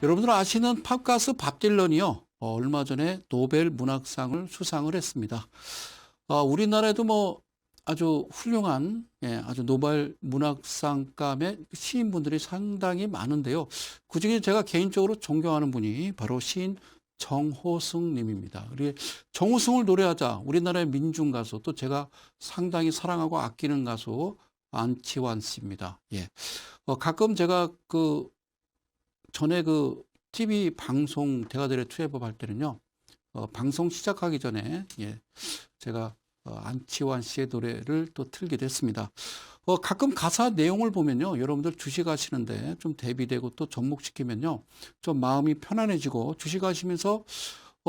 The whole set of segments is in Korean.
여러분들 아시는 팝가수 밥 딜런이요. 얼마 전에 노벨 문학상을 수상을 했습니다. 우리나라에도 뭐 아주 훌륭한 아주 노벨 문학상감의 시인분들이 상당히 많은데요. 그중에 제가 개인적으로 존경하는 분이 바로 시인 정호승 님입니다. 우리 정호승을 노래하자 우리나라의 민중 가수 또 제가 상당히 사랑하고 아끼는 가수 안치환 씨입니다. 예. 가끔 제가 전에 TV 방송 대가들의 투애법 할 때는요, 방송 시작하기 전에, 제가, 안치환 씨의 노래를 또 틀기도 했습니다. 가끔 가사 내용을 보면요, 여러분들 주식하시는데 좀 대비되고 또 접목시키면요, 좀 마음이 편안해지고 주식하시면서,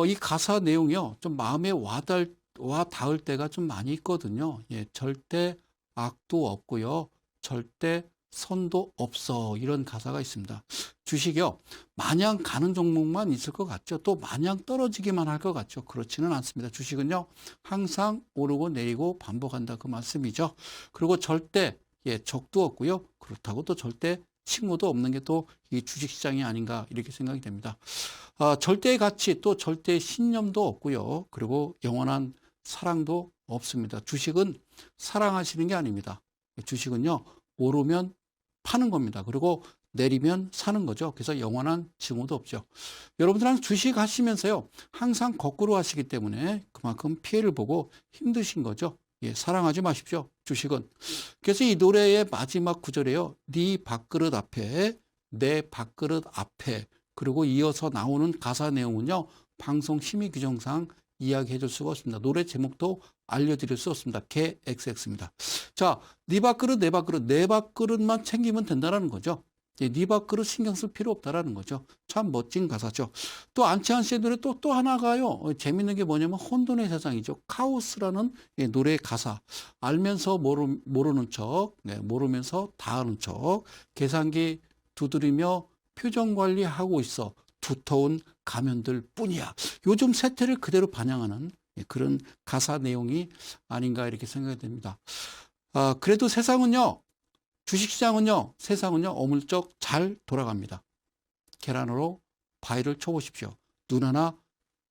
이 가사 내용이요, 좀 마음에 와 닿을 때가 좀 많이 있거든요. 예, 절대 악도 없고요, 절대 선도 없어. 이런 가사가 있습니다. 주식이요. 마냥 가는 종목만 있을 것 같죠. 또 마냥 떨어지기만 할 것 같죠. 그렇지는 않습니다. 주식은요. 항상 오르고 내리고 반복한다. 그 말씀이죠. 그리고 절대 적도 없고요. 그렇다고 또 절대 칭호도 없는 게 또 이 주식시장이 아닌가 이렇게 생각이 됩니다. 절대의 가치 또 절대의 신념도 없고요. 그리고 영원한 사랑도 없습니다. 주식은 사랑하시는 게 아닙니다. 주식은요. 오르면 파는 겁니다. 그리고 내리면 사는 거죠. 그래서 영원한 징후도 없죠. 여러분들 항상 주식 하시면서요. 항상 거꾸로 하시기 때문에 그만큼 피해를 보고 힘드신 거죠. 예, 사랑하지 마십시오. 주식은. 그래서 이 노래의 마지막 구절에요. 네 밥그릇 앞에, 내 밥그릇 앞에, 그리고 이어서 나오는 가사 내용은요. 방송 심의 규정상 이야기해 줄 수가 없습니다. 노래 제목도 알려드릴 수 없습니다. KXX입니다. 자, 네 밥그릇, 내 밥그릇, 내 밥그릇만 챙기면 된다는 거죠. 네 밥그릇 신경 쓸 필요 없다라는 거죠. 참 멋진 가사죠. 또 안치환 씨의 노래 또 하나가요. 재밌는 게 뭐냐면 혼돈의 세상이죠. 카오스라는 노래의 가사. 알면서 모르는 척, 모르면서 다 아는 척, 계산기 두드리며 표정 관리하고 있어. 두터운 가면들 뿐이야. 요즘 세태를 그대로 반영하는 그런 가사 내용이 아닌가 이렇게 생각이 됩니다. 그래도 세상은요, 주식시장은요, 세상은요, 어물쩍 잘 돌아갑니다. 계란으로 바위를 쳐보십시오. 눈 하나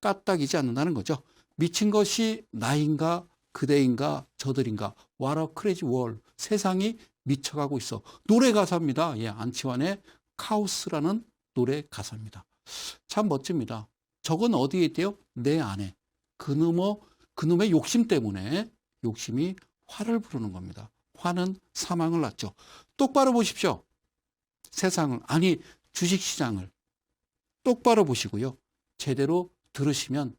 까딱이지 않는다는 거죠. 미친 것이 나인가, 그대인가, 저들인가, What a crazy world. 세상이 미쳐가고 있어. 노래 가사입니다. 예, 안치환의 카오스라는 노래 가사입니다. 참 멋집니다. 저건 어디에 있대요? 내 안에. 그놈의 욕심 때문에 욕심이 화를 부르는 겁니다. 화는 사망을 낳죠. 똑바로 보십시오. 세상을, 아니, 주식시장을 똑바로 보시고요. 제대로 들으시면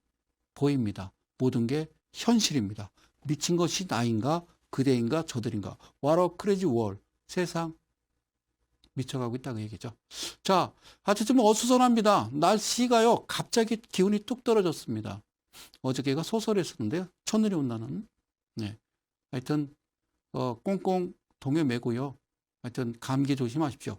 보입니다. 모든 게 현실입니다. 미친 것이 나인가, 그대인가, 저들인가. What a crazy world. 세상 미쳐가고 있다는 얘기죠. 자, 아주 좀 어수선합니다. 날씨가요, 갑자기 기온이 뚝 떨어졌습니다. 어저께가 소설했었는데요. 첫눈이 온다는. 네. 하여튼, 꽁꽁 동요 매고요. 하여튼, 감기 조심하십시오.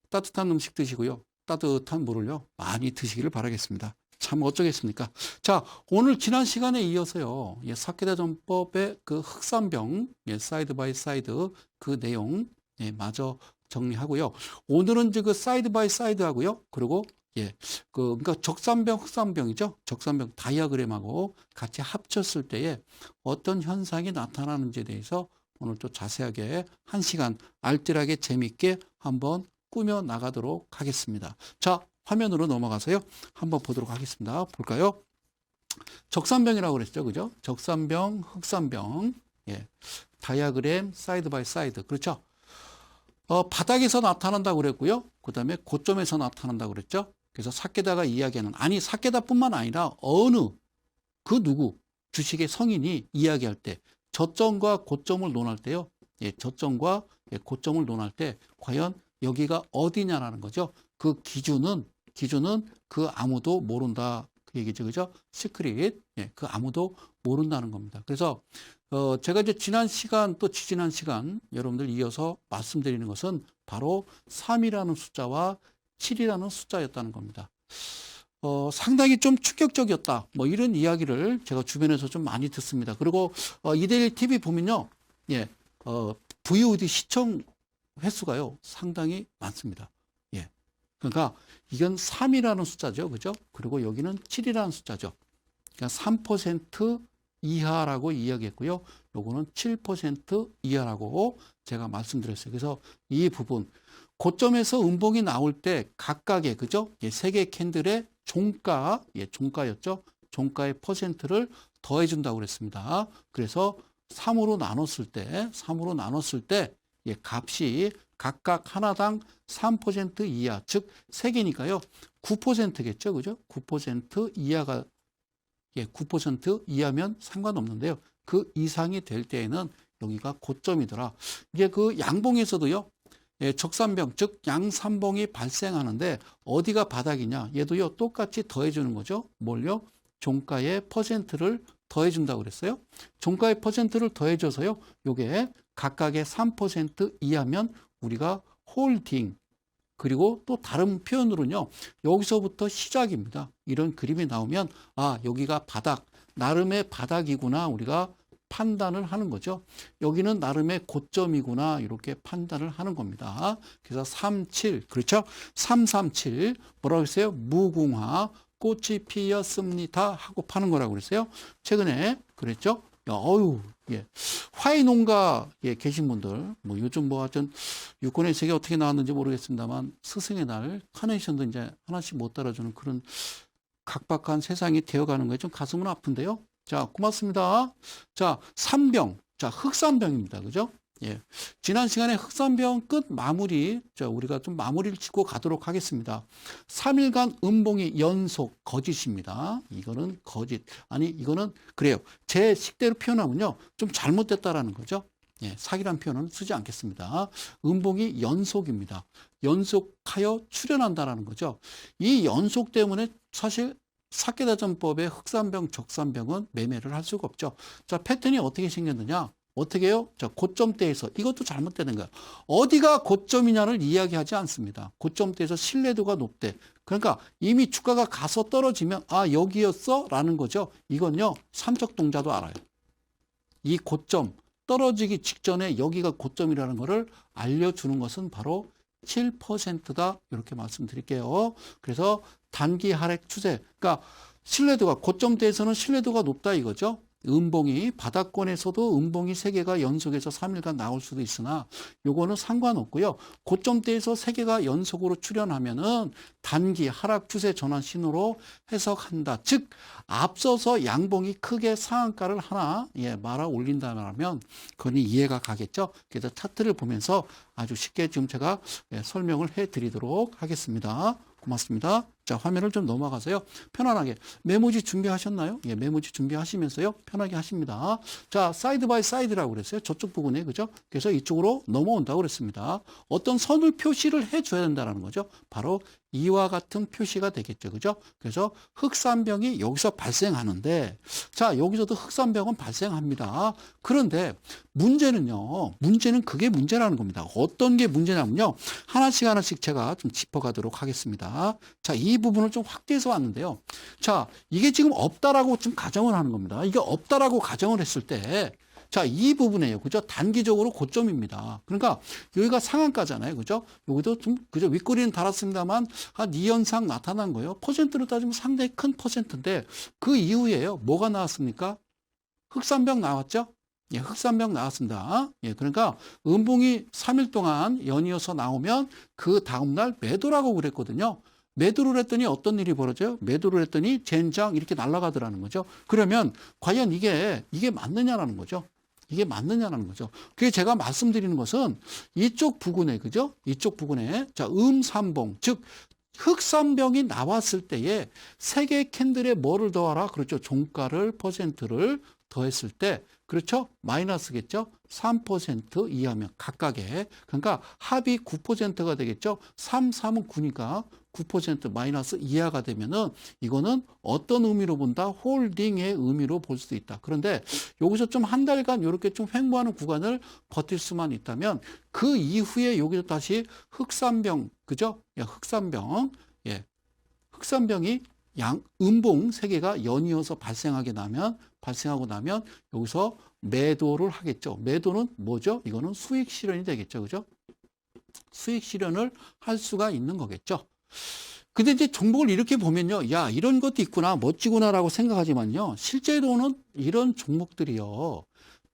따뜻한 음식 드시고요. 따뜻한 물을요. 많이 드시기를 바라겠습니다. 참 어쩌겠습니까? 자, 오늘 지난 시간에 이어서요. 사케다 전법의 그 흑산병, 사이드 바이 사이드 그 내용, 마저 정리하고요. 오늘은 그 사이드 바이 사이드 하고요. 그리고 그러니까 적산병, 흑산병이죠. 적산병 다이아그램하고 같이 합쳤을 때에 어떤 현상이 나타나는지에 대해서 오늘 또 자세하게 1시간 알뜰하게 재미있게 한번 꾸며 나가도록 하겠습니다. 자, 화면으로 넘어가서요. 한번 보도록 하겠습니다. 볼까요? 적산병이라고 그랬죠. 그죠? 적산병, 흑산병. 다이아그램 사이드 바이 사이드. 그렇죠? 바닥에서 나타난다고 그랬고요. 그 다음에 고점에서 나타난다고 그랬죠. 그래서 사케다가 이야기하는, 아니, 사케다뿐만 아니라 어느, 그 누구, 주식의 성인이 이야기할 때, 저점과 고점을 논할 때요. 저점과 고점을 논할 때, 과연 여기가 어디냐라는 거죠. 그 기준은 그 아무도 모른다. 그 얘기죠. 그죠? 시크릿. 그 아무도 모른다는 겁니다. 그래서, 제가 이제 지난 시간 또 지지난 시간 여러분들 이어서 말씀드리는 것은 바로 3이라는 숫자와 7이라는 숫자였다는 겁니다. 상당히 좀 충격적이었다. 뭐 이런 이야기를 제가 주변에서 좀 많이 듣습니다. 그리고, 이데일 TV 보면요. VOD 시청 횟수가요. 상당히 많습니다. 그러니까 이건 3이라는 숫자죠. 그죠? 그리고 여기는 7이라는 숫자죠. 그러니까 3% 이하라고 이야기했고요. 요거는 7% 이하라고 제가 말씀드렸어요. 그래서 이 부분 고점에서 음봉이 나올 때 각각의 그죠? 세 개 캔들의 종가, 종가였죠. 종가의 퍼센트를 더해 준다고 그랬습니다. 그래서 3으로 나눴을 때 값이 각각 하나당 3% 이하, 즉 3개니까요. 9%겠죠. 그죠? 9% 이하가 9% 이하면 상관없는데요. 그 이상이 될 때에는 여기가 고점이더라. 이게 그 양봉에서도요. 적산병, 즉 양산봉이 발생하는데 어디가 바닥이냐? 얘도요. 똑같이 더해주는 거죠. 뭘요? 종가의 퍼센트를 더해준다고 그랬어요. 종가의 퍼센트를 더해줘서요. 요게 각각의 3% 이하면 우리가 홀딩, 그리고 또 다른 표현으로는요. 여기서부터 시작입니다. 이런 그림이 나오면 아, 여기가 바닥, 나름의 바닥이구나 우리가 판단을 하는 거죠. 여기는 나름의 고점이구나 이렇게 판단을 하는 겁니다. 그래서 37, 그렇죠? 337 뭐라고 했어요? 무궁화 꽃이 피었습니다 하고 파는 거라고 그랬어요. 최근에 그랬죠? 어유, 화훼 농가에 계신 분들, 뭐 요즘 뭐 하여튼 유권의 세계 어떻게 나왔는지 모르겠습니다만 스승의 날 카네이션도 이제 하나씩 못 따라주는 그런 각박한 세상이 되어가는 거에 좀 가슴은 아픈데요. 자, 고맙습니다. 자, 산병. 자, 흑산병입니다. 그죠? 지난 시간에 흑산병 끝 마무리, 자, 우리가 좀 마무리를 짓고 가도록 하겠습니다. 3일간 음봉이 연속 거짓입니다. 이거는 거짓. 아니, 이거는 그래요. 제 식대로 표현하면요. 좀 잘못됐다라는 거죠. 사기란 표현은 쓰지 않겠습니다. 음봉이 연속입니다. 연속하여 출현한다라는 거죠. 이 연속 때문에 사실 사케다전법의 흑산병, 적산병은 매매를 할 수가 없죠. 자, 패턴이 어떻게 생겼느냐? 어떻게 해요? 자, 고점대에서 이것도 잘못되는 거야. 어디가 고점이냐를 이야기하지 않습니다. 고점대에서 신뢰도가 높대. 그러니까 이미 주가가 가서 떨어지면 아, 여기였어? 라는 거죠. 이건요. 삼척동자도 알아요. 이 고점 떨어지기 직전에 여기가 고점이라는 것을 알려주는 것은 바로 7%다. 이렇게 말씀드릴게요. 그래서 단기 하락 추세. 그러니까 신뢰도가 고점대에서는 신뢰도가 높다 이거죠. 음봉이 바닥권에서도 음봉이 3개가 연속해서 3일간 나올 수도 있으나 요거는 상관없고요. 고점대에서 3개가 연속으로 출현하면은 단기 하락 추세 전환 신호로 해석한다. 즉 앞서서 양봉이 크게 상한가를 하나 말아 올린다면 그건 이해가 가겠죠. 그래서 차트를 보면서 아주 쉽게 지금 제가 설명을 해드리도록 하겠습니다. 고맙습니다. 자, 화면을 좀 넘어가세요. 편안하게. 메모지 준비하셨나요? 메모지 준비하시면서요. 편하게 하십니다. 자, 사이드 바이 사이드라고 그랬어요. 저쪽 부분에, 그죠? 그래서 이쪽으로 넘어온다고 그랬습니다. 어떤 선을 표시를 해줘야 된다는 거죠. 바로 이와 같은 표시가 되겠죠. 그죠? 그래서 흑산병이 여기서 발생하는데, 자, 여기서도 흑산병은 발생합니다. 그런데 문제는 그게 문제라는 겁니다. 어떤 게 문제냐면요. 하나씩 제가 좀 짚어가도록 하겠습니다. 자, 이 부분을 좀 확대해서 왔는데요. 자, 이게 지금 없다라고 좀 가정을 하는 겁니다. 이게 없다라고 가정을 했을 때, 자, 이 부분이에요. 그죠? 단기적으로 고점입니다. 그러니까 여기가 상한가잖아요. 그죠? 여기도 좀, 그죠? 윗꼬리는 달았습니다만, 이 현상 나타난 거예요. 퍼센트로 따지면 상당히 큰 퍼센트인데, 그 이후에요. 뭐가 나왔습니까? 흑산병 나왔죠? 흑산병 나왔습니다. 그러니까 음봉이 3일 동안 연이어서 나오면 그 다음날 매도라고 그랬거든요. 매도를 했더니 어떤 일이 벌어져요? 매도를 했더니 젠장 이렇게 날아가더라는 거죠. 그러면 과연 이게 맞느냐라는 거죠. 이게 맞느냐라는 거죠. 그래서 제가 말씀드리는 것은 이쪽 부근에, 그죠? 이쪽 부근에, 자, 음산봉, 즉, 흑산병이 나왔을 때에 3개 캔들에 뭐를 더하라? 그렇죠. 종가를, 퍼센트를 더했을 때, 그렇죠? 마이너스겠죠? 3% 이하면 각각의. 그러니까 합이 9%가 되겠죠? 3은 9니까 9% 마이너스 이하가 되면은 이거는 어떤 의미로 본다? 홀딩의 의미로 볼 수도 있다. 그런데 여기서 좀 한 달간 이렇게 좀 횡보하는 구간을 버틸 수만 있다면 그 이후에 여기서 다시 흑산병, 그죠? 흑산병, 흑산병이 음봉 3개가 연이어서 발생하고 나면 여기서 매도를 하겠죠. 매도는 뭐죠? 이거는 수익 실현이 되겠죠. 그죠? 수익 실현을 할 수가 있는 거겠죠. 근데 이제 종목을 이렇게 보면요. 야, 이런 것도 있구나, 멋지구나라고 생각하지만요. 실제로는 이런 종목들이요.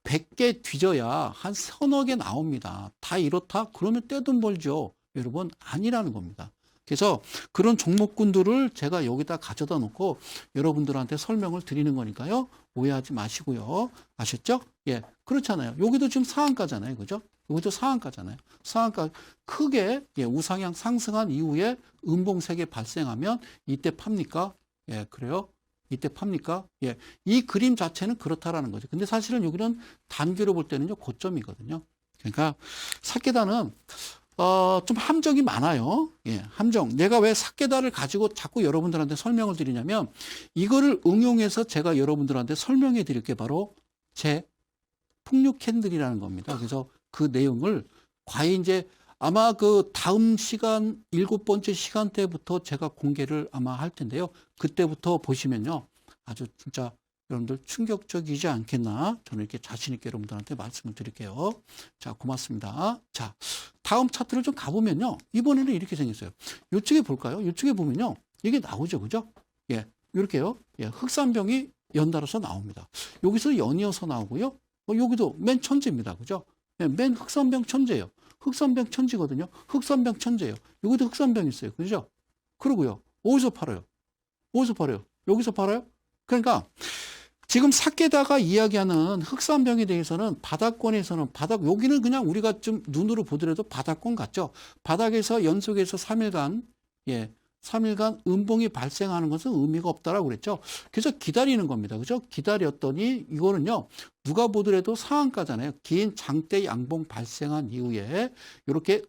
100개 뒤져야 한 서너 개 나옵니다. 다 이렇다? 그러면 떼돈 벌죠. 여러분, 아니라는 겁니다. 그래서 그런 종목군들을 제가 여기다 가져다 놓고 여러분들한테 설명을 드리는 거니까요. 오해하지 마시고요. 아셨죠? 예. 그렇잖아요. 여기도 지금 상한가잖아요. 그죠? 여기도 상한가잖아요. 상한가 크게 예, 우상향 상승한 이후에 음봉색이 발생하면 이때 팝니까? 예, 그래요? 이때 팝니까? 예. 이 그림 자체는 그렇다라는 거죠. 근데 사실은 여기는 단기로 볼 때는요, 고점이거든요. 그러니까 사케다는 좀 함정이 많아요. 예, 함정. 내가 왜 사케다를 가지고 자꾸 여러분들한테 설명을 드리냐면 이거를 응용해서 제가 여러분들한테 설명해 드릴 게 바로 제 풍류 캔들이라는 겁니다. 그래서 그 내용을 과연 이제 아마 그 다음 시간 7번째 시간대부터 제가 공개를 아마 할 텐데요. 그때부터 보시면요. 아주 진짜 여러분들 충격적이지 않겠나. 저는 이렇게 자신 있게 여러분들한테 말씀을 드릴게요. 자, 고맙습니다. 자, 다음 차트를 좀 가보면요. 이번에는 이렇게 생겼어요. 이쪽에 볼까요? 이쪽에 보면요. 이게 나오죠. 그죠? 예, 이렇게요. 예, 흑산병이 연달아서 나옵니다. 여기서 연이어서 나오고요. 여기도 맨 천재입니다. 그죠? 예, 맨 흑산병 천재예요. 흑산병 천지거든요. 흑산병 천재예요. 여기도 흑산병 있어요. 그죠? 그러고요. 어디서 팔아요? 어디서 팔아요? 여기서 팔아요? 그러니까 지금 사케다가 이야기하는 흑산병에 대해서는 바닥권에서는 여기는 그냥 우리가 좀 눈으로 보더라도 바닥권 같죠? 바닥에서 연속해서 3일간, 예, 3일간 음봉이 발생하는 것은 의미가 없다라고 그랬죠. 그래서 기다리는 겁니다. 그죠? 기다렸더니 이거는요, 누가 보더라도 상한가잖아요. 긴 장대 양봉 발생한 이후에 이렇게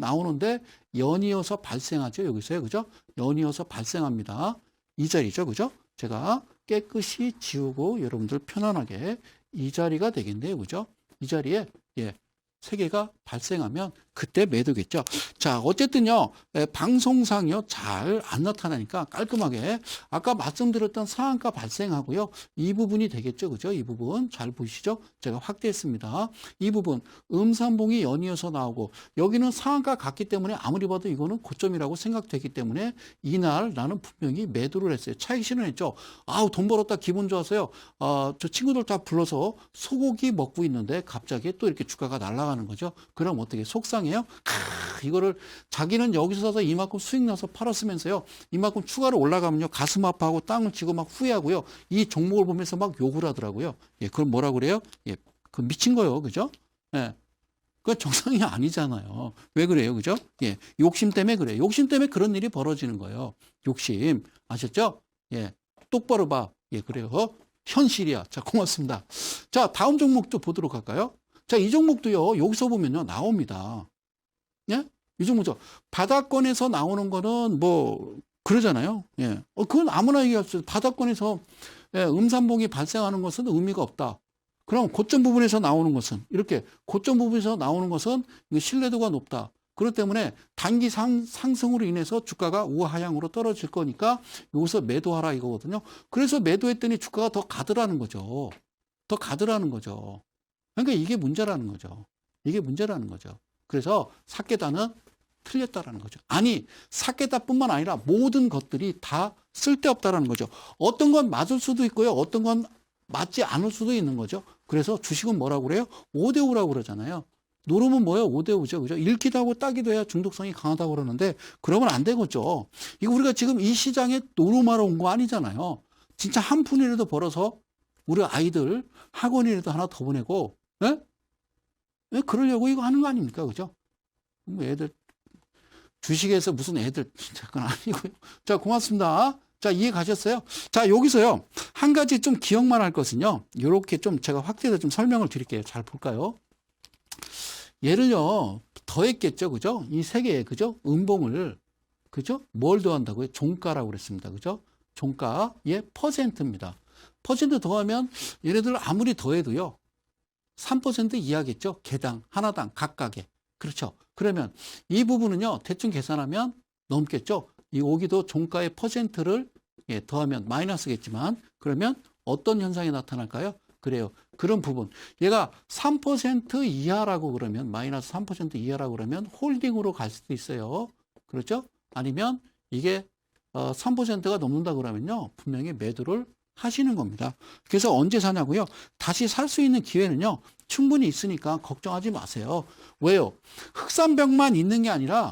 나오는데 연이어서 발생하죠. 여기서요. 그죠? 연이어서 발생합니다. 이 자리죠. 그죠? 제가 깨끗이 지우고 여러분들 편안하게 이 자리가 되겠네요. 그죠? 이 자리에, 예, 세 개가 발생하면 그때 매도겠죠. 자, 어쨌든요, 방송상요, 잘 안 나타나니까 깔끔하게 아까 말씀드렸던 상한가 발생하고요. 이 부분이 되겠죠. 그죠? 이 부분 잘 보이시죠? 제가 확대했습니다. 이 부분, 음산봉이 연이어서 나오고 여기는 상한가 같기 때문에 아무리 봐도 이거는 고점이라고 생각되기 때문에 이날 나는 분명히 매도를 했어요. 차익 실현했죠. 아우, 돈 벌었다 기분 좋았어요. 저 친구들 다 불러서 소고기 먹고 있는데 갑자기 또 이렇게 주가가 날아가는 거죠. 그럼 어떻게 속상해요? 이거를 자기는 여기서 사서 이만큼 수익 나서 팔았으면서요. 이만큼 추가로 올라가면요. 가슴 아파하고 땅을 치고 막 후회하고요. 이 종목을 보면서 막 욕을 하더라고요. 예, 그걸 뭐라고 그래요? 예, 그 미친 거예요. 그죠? 예. 그건 정상이 아니잖아요. 왜 그래요? 그죠? 예. 욕심 때문에 그래요. 욕심 때문에 그런 일이 벌어지는 거예요. 욕심. 아셨죠? 예. 똑바로 봐. 예, 그래요. 현실이야. 자, 고맙습니다. 자, 다음 종목도 보도록 할까요? 자, 이 종목도요. 여기서 보면요. 나옵니다. 예? 이 종목죠. 바닥권에서 나오는 거는 뭐 그러잖아요. 예. 그건 아무나 얘기할 수 있어요. 바닥권에서 예, 음산봉이 발생하는 것은 의미가 없다. 그럼 고점 부분에서 나오는 것은 이렇게 고점 부분에서 나오는 것은 신뢰도가 높다. 그렇기 때문에 단기 상승으로 인해서 주가가 우하향으로 떨어질 거니까 여기서 매도하라 이거거든요. 그래서 매도했더니 주가가 더 가더라는 거죠. 더 가더라는 거죠. 그러니까 이게 문제라는 거죠. 이게 문제라는 거죠. 그래서 사케다는 틀렸다라는 거죠. 아니, 사케다뿐만 아니라 모든 것들이 다 쓸데없다라는 거죠. 어떤 건 맞을 수도 있고요. 어떤 건 맞지 않을 수도 있는 거죠. 그래서 주식은 뭐라고 그래요? 5대5라고 그러잖아요. 노름은 뭐예요? 5대5죠. 그죠? 읽기도 하고 따기도 해야 중독성이 강하다고 그러는데 그러면 안 되겠죠. 이거 우리가 지금 이 시장에 노름하러 온 거 아니잖아요. 진짜 한 푼이라도 벌어서 우리 아이들 학원이라도 하나 더 보내고, 예? 예? 그러려고 이거 하는 거 아닙니까? 그죠? 뭐 애들, 주식에서 무슨 애들, 진짜 그건 아니고요. 자, 고맙습니다. 자, 이해 가셨어요? 자, 여기서요. 한 가지 좀 기억만 할 것은요. 이렇게 좀 제가 확대해서 좀 설명을 드릴게요. 잘 볼까요? 얘를요, 더했겠죠. 그죠? 이 세 개의, 그죠? 음봉을, 그죠? 뭘 더한다고요? 종가라고 그랬습니다. 그죠? 종가의 퍼센트입니다. 퍼센트 더하면 얘네들 아무리 더해도요. 3% 이하겠죠. 개당, 하나당, 각각에. 그렇죠. 그러면 이 부분은요. 대충 계산하면 넘겠죠. 이 여기도 종가의 퍼센트를 예, 더하면 마이너스겠지만 그러면 어떤 현상이 나타날까요? 그래요. 그런 부분. 얘가 3% 이하라고 그러면 마이너스 3% 이하라고 그러면 홀딩으로 갈 수도 있어요. 그렇죠? 아니면 이게 3%가 넘는다 그러면요. 분명히 매도를 하시는 겁니다. 그래서 언제 사냐고요? 다시 살 수 있는 기회는요. 충분히 있으니까 걱정하지 마세요. 왜요? 흑산병만 있는 게 아니라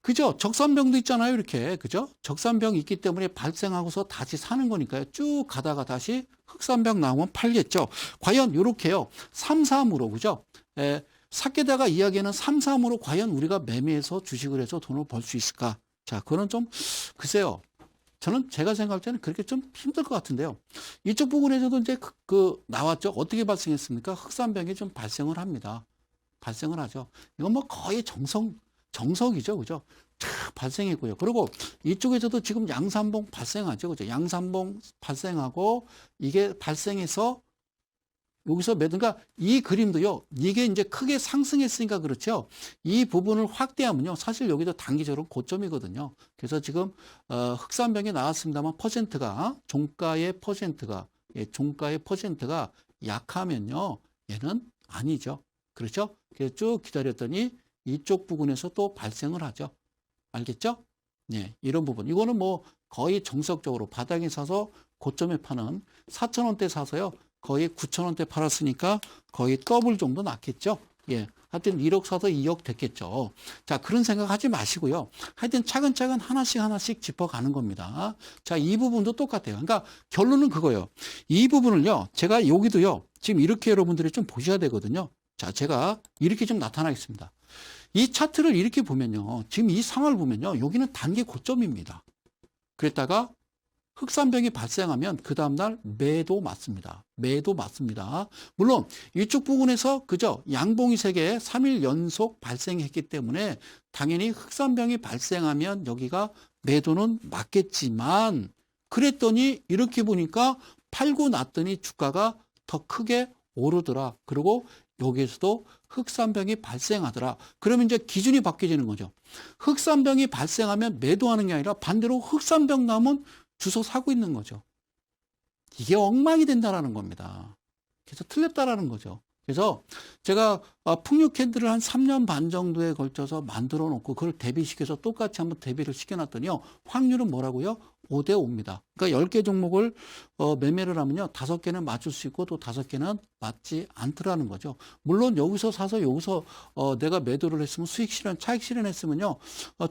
그죠? 적산병도 있잖아요. 이렇게. 그죠? 적산병이 있기 때문에 발생하고서 다시 사는 거니까요. 쭉 가다가 다시 흑산병 나오면 팔겠죠. 과연 이렇게요. 3, 3으로 그죠? 사케다가 이야기하는 3, 3으로 과연 우리가 매매해서 주식을 해서 돈을 벌 수 있을까? 자, 그건 좀 글쎄요. 저는 제가 생각할 때는 그렇게 좀 힘들 것 같은데요. 이쪽 부분에서도 이제 나왔죠. 어떻게 발생했습니까? 흑산병이 좀 발생을 합니다. 발생을 하죠. 이건 뭐 거의 정석이죠. 그죠? 탁 발생했고요. 그리고 이쪽에서도 지금 양산봉 발생하죠. 그죠? 양산봉 발생하고 이게 발생해서 여기서 그러니까 이 그림도요. 이게 이제 크게 상승했으니까 그렇죠. 이 부분을 확대하면요. 사실 여기도 단기적으로 고점이거든요. 그래서 지금 흑산병이 나왔습니다만 퍼센트가 종가의 퍼센트가 종가의 퍼센트가 약하면요. 얘는 아니죠. 그렇죠? 그래서 쭉 기다렸더니 이쪽 부분에서 또 발생을 하죠. 알겠죠? 네, 이런 부분. 이거는 뭐 거의 정석적으로 바닥에 사서 고점에 파는 4,000원대 사서요. 거의 9,000원대 팔았으니까 거의 더블 정도 났겠죠. 예. 하여튼 1억 사서 2억 됐겠죠. 자, 그런 생각 하지 마시고요. 하여튼 차근차근 하나씩 짚어가는 겁니다. 자, 이 부분도 똑같아요. 그러니까 결론은 그거예요. 이 부분을요. 제가 여기도요. 지금 이렇게 여러분들이 좀 보셔야 되거든요. 자, 제가 이렇게 좀 나타나겠습니다. 이 차트를 이렇게 보면요. 지금 이 상황을 보면요. 여기는 단기 고점입니다. 그랬다가 흑산병이 발생하면 그 다음날 매도 맞습니다. 매도 맞습니다. 물론 이쪽 부분에서 그저 양봉이 3개 3일 연속 발생했기 때문에 당연히 흑산병이 발생하면 여기가 매도는 맞겠지만 그랬더니 이렇게 보니까 팔고 났더니 주가가 더 크게 오르더라. 그리고 여기에서도 흑산병이 발생하더라. 그러면 이제 기준이 바뀌어지는 거죠. 흑산병이 발생하면 매도하는 게 아니라 반대로 흑산병 나오면 주워 사고 있는 거죠. 이게 엉망이 된다라는 겁니다. 그래서 틀렸다라는 거죠. 그래서 제가 풍류 캔들을 한 3년 반 정도에 걸쳐서 만들어 놓고 그걸 대비시켜서 똑같이 한번 대비를 시켜놨더니요. 확률은 뭐라고요? 5대 5입니다. 그러니까 10개 종목을 매매를 하면요. 5개는 맞출 수 있고 또 5개는 맞지 않더라는 거죠. 물론 여기서 사서 여기서 내가 매도를 했으면 수익 실현, 차익 실현했으면요.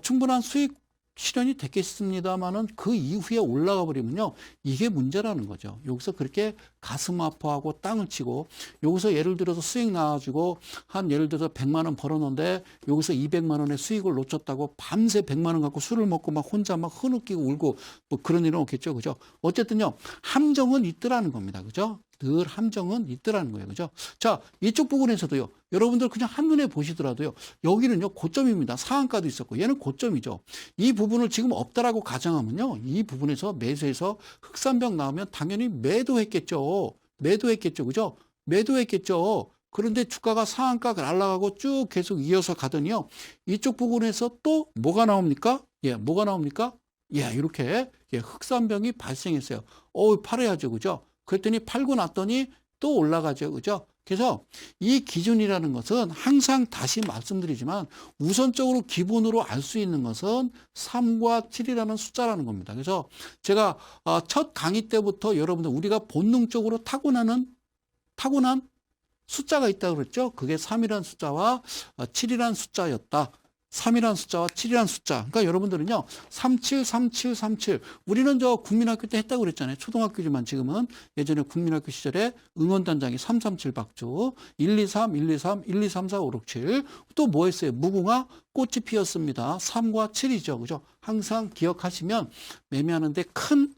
충분한 수익 실현이 됐겠습니다만은 그 이후에 올라가 버리면요. 이게 문제라는 거죠. 여기서 그렇게 가슴 아파하고 땅을 치고 여기서 예를 들어서 수익 나와가지고 한 예를 들어서 100만 원 벌었는데 여기서 200만 원의 수익을 놓쳤다고 밤새 100만 원 갖고 술을 먹고 막 혼자 막 흐느끼고 울고 뭐 그런 일은 없겠죠. 그죠? 어쨌든요. 함정은 있더라는 겁니다. 그죠? 늘 함정은 있더라는 거예요. 그죠? 자, 이쪽 부분에서도요. 여러분들 그냥 한눈에 보시더라도요. 여기는요. 고점입니다. 상한가도 있었고 얘는 고점이죠. 이 부분을 지금 없다라고 가정하면요. 이 부분에서 매수해서 흑산병 나오면 당연히 매도했겠죠. 매도했겠죠. 그죠? 매도했겠죠. 그런데 주가가 상한가 날아가고 쭉 계속 이어서 가더니요. 이쪽 부분에서 또 뭐가 나옵니까? 예, 뭐가 나옵니까? 예, 이렇게 흑산병이 발생했어요. 팔아야죠. 그죠? 그랬더니 팔고 났더니 또 올라가죠. 그죠? 그래서 이 기준이라는 것은 항상 다시 말씀드리지만 우선적으로 기본으로 알 수 있는 것은 3과 7이라는 숫자라는 겁니다. 그래서 제가 첫 강의 때부터 여러분들 우리가 본능적으로 타고난 숫자가 있다고 그랬죠. 그게 3이라는 숫자와 7이라는 숫자였다. 3이라는 숫자와 7이라는 숫자. 그러니까 여러분들은요. 37, 37, 37. 우리는 저 국민학교 때 했다고 그랬잖아요. 초등학교지만 지금은 예전에 국민학교 시절에 응원단장이 337 박주. 123, 123, 1, 2, 3, 4, 5, 6, 7. 또 뭐 했어요? 무궁화 꽃이 피었습니다. 3과 7이죠. 그죠? 항상 기억하시면 매매하는데 큰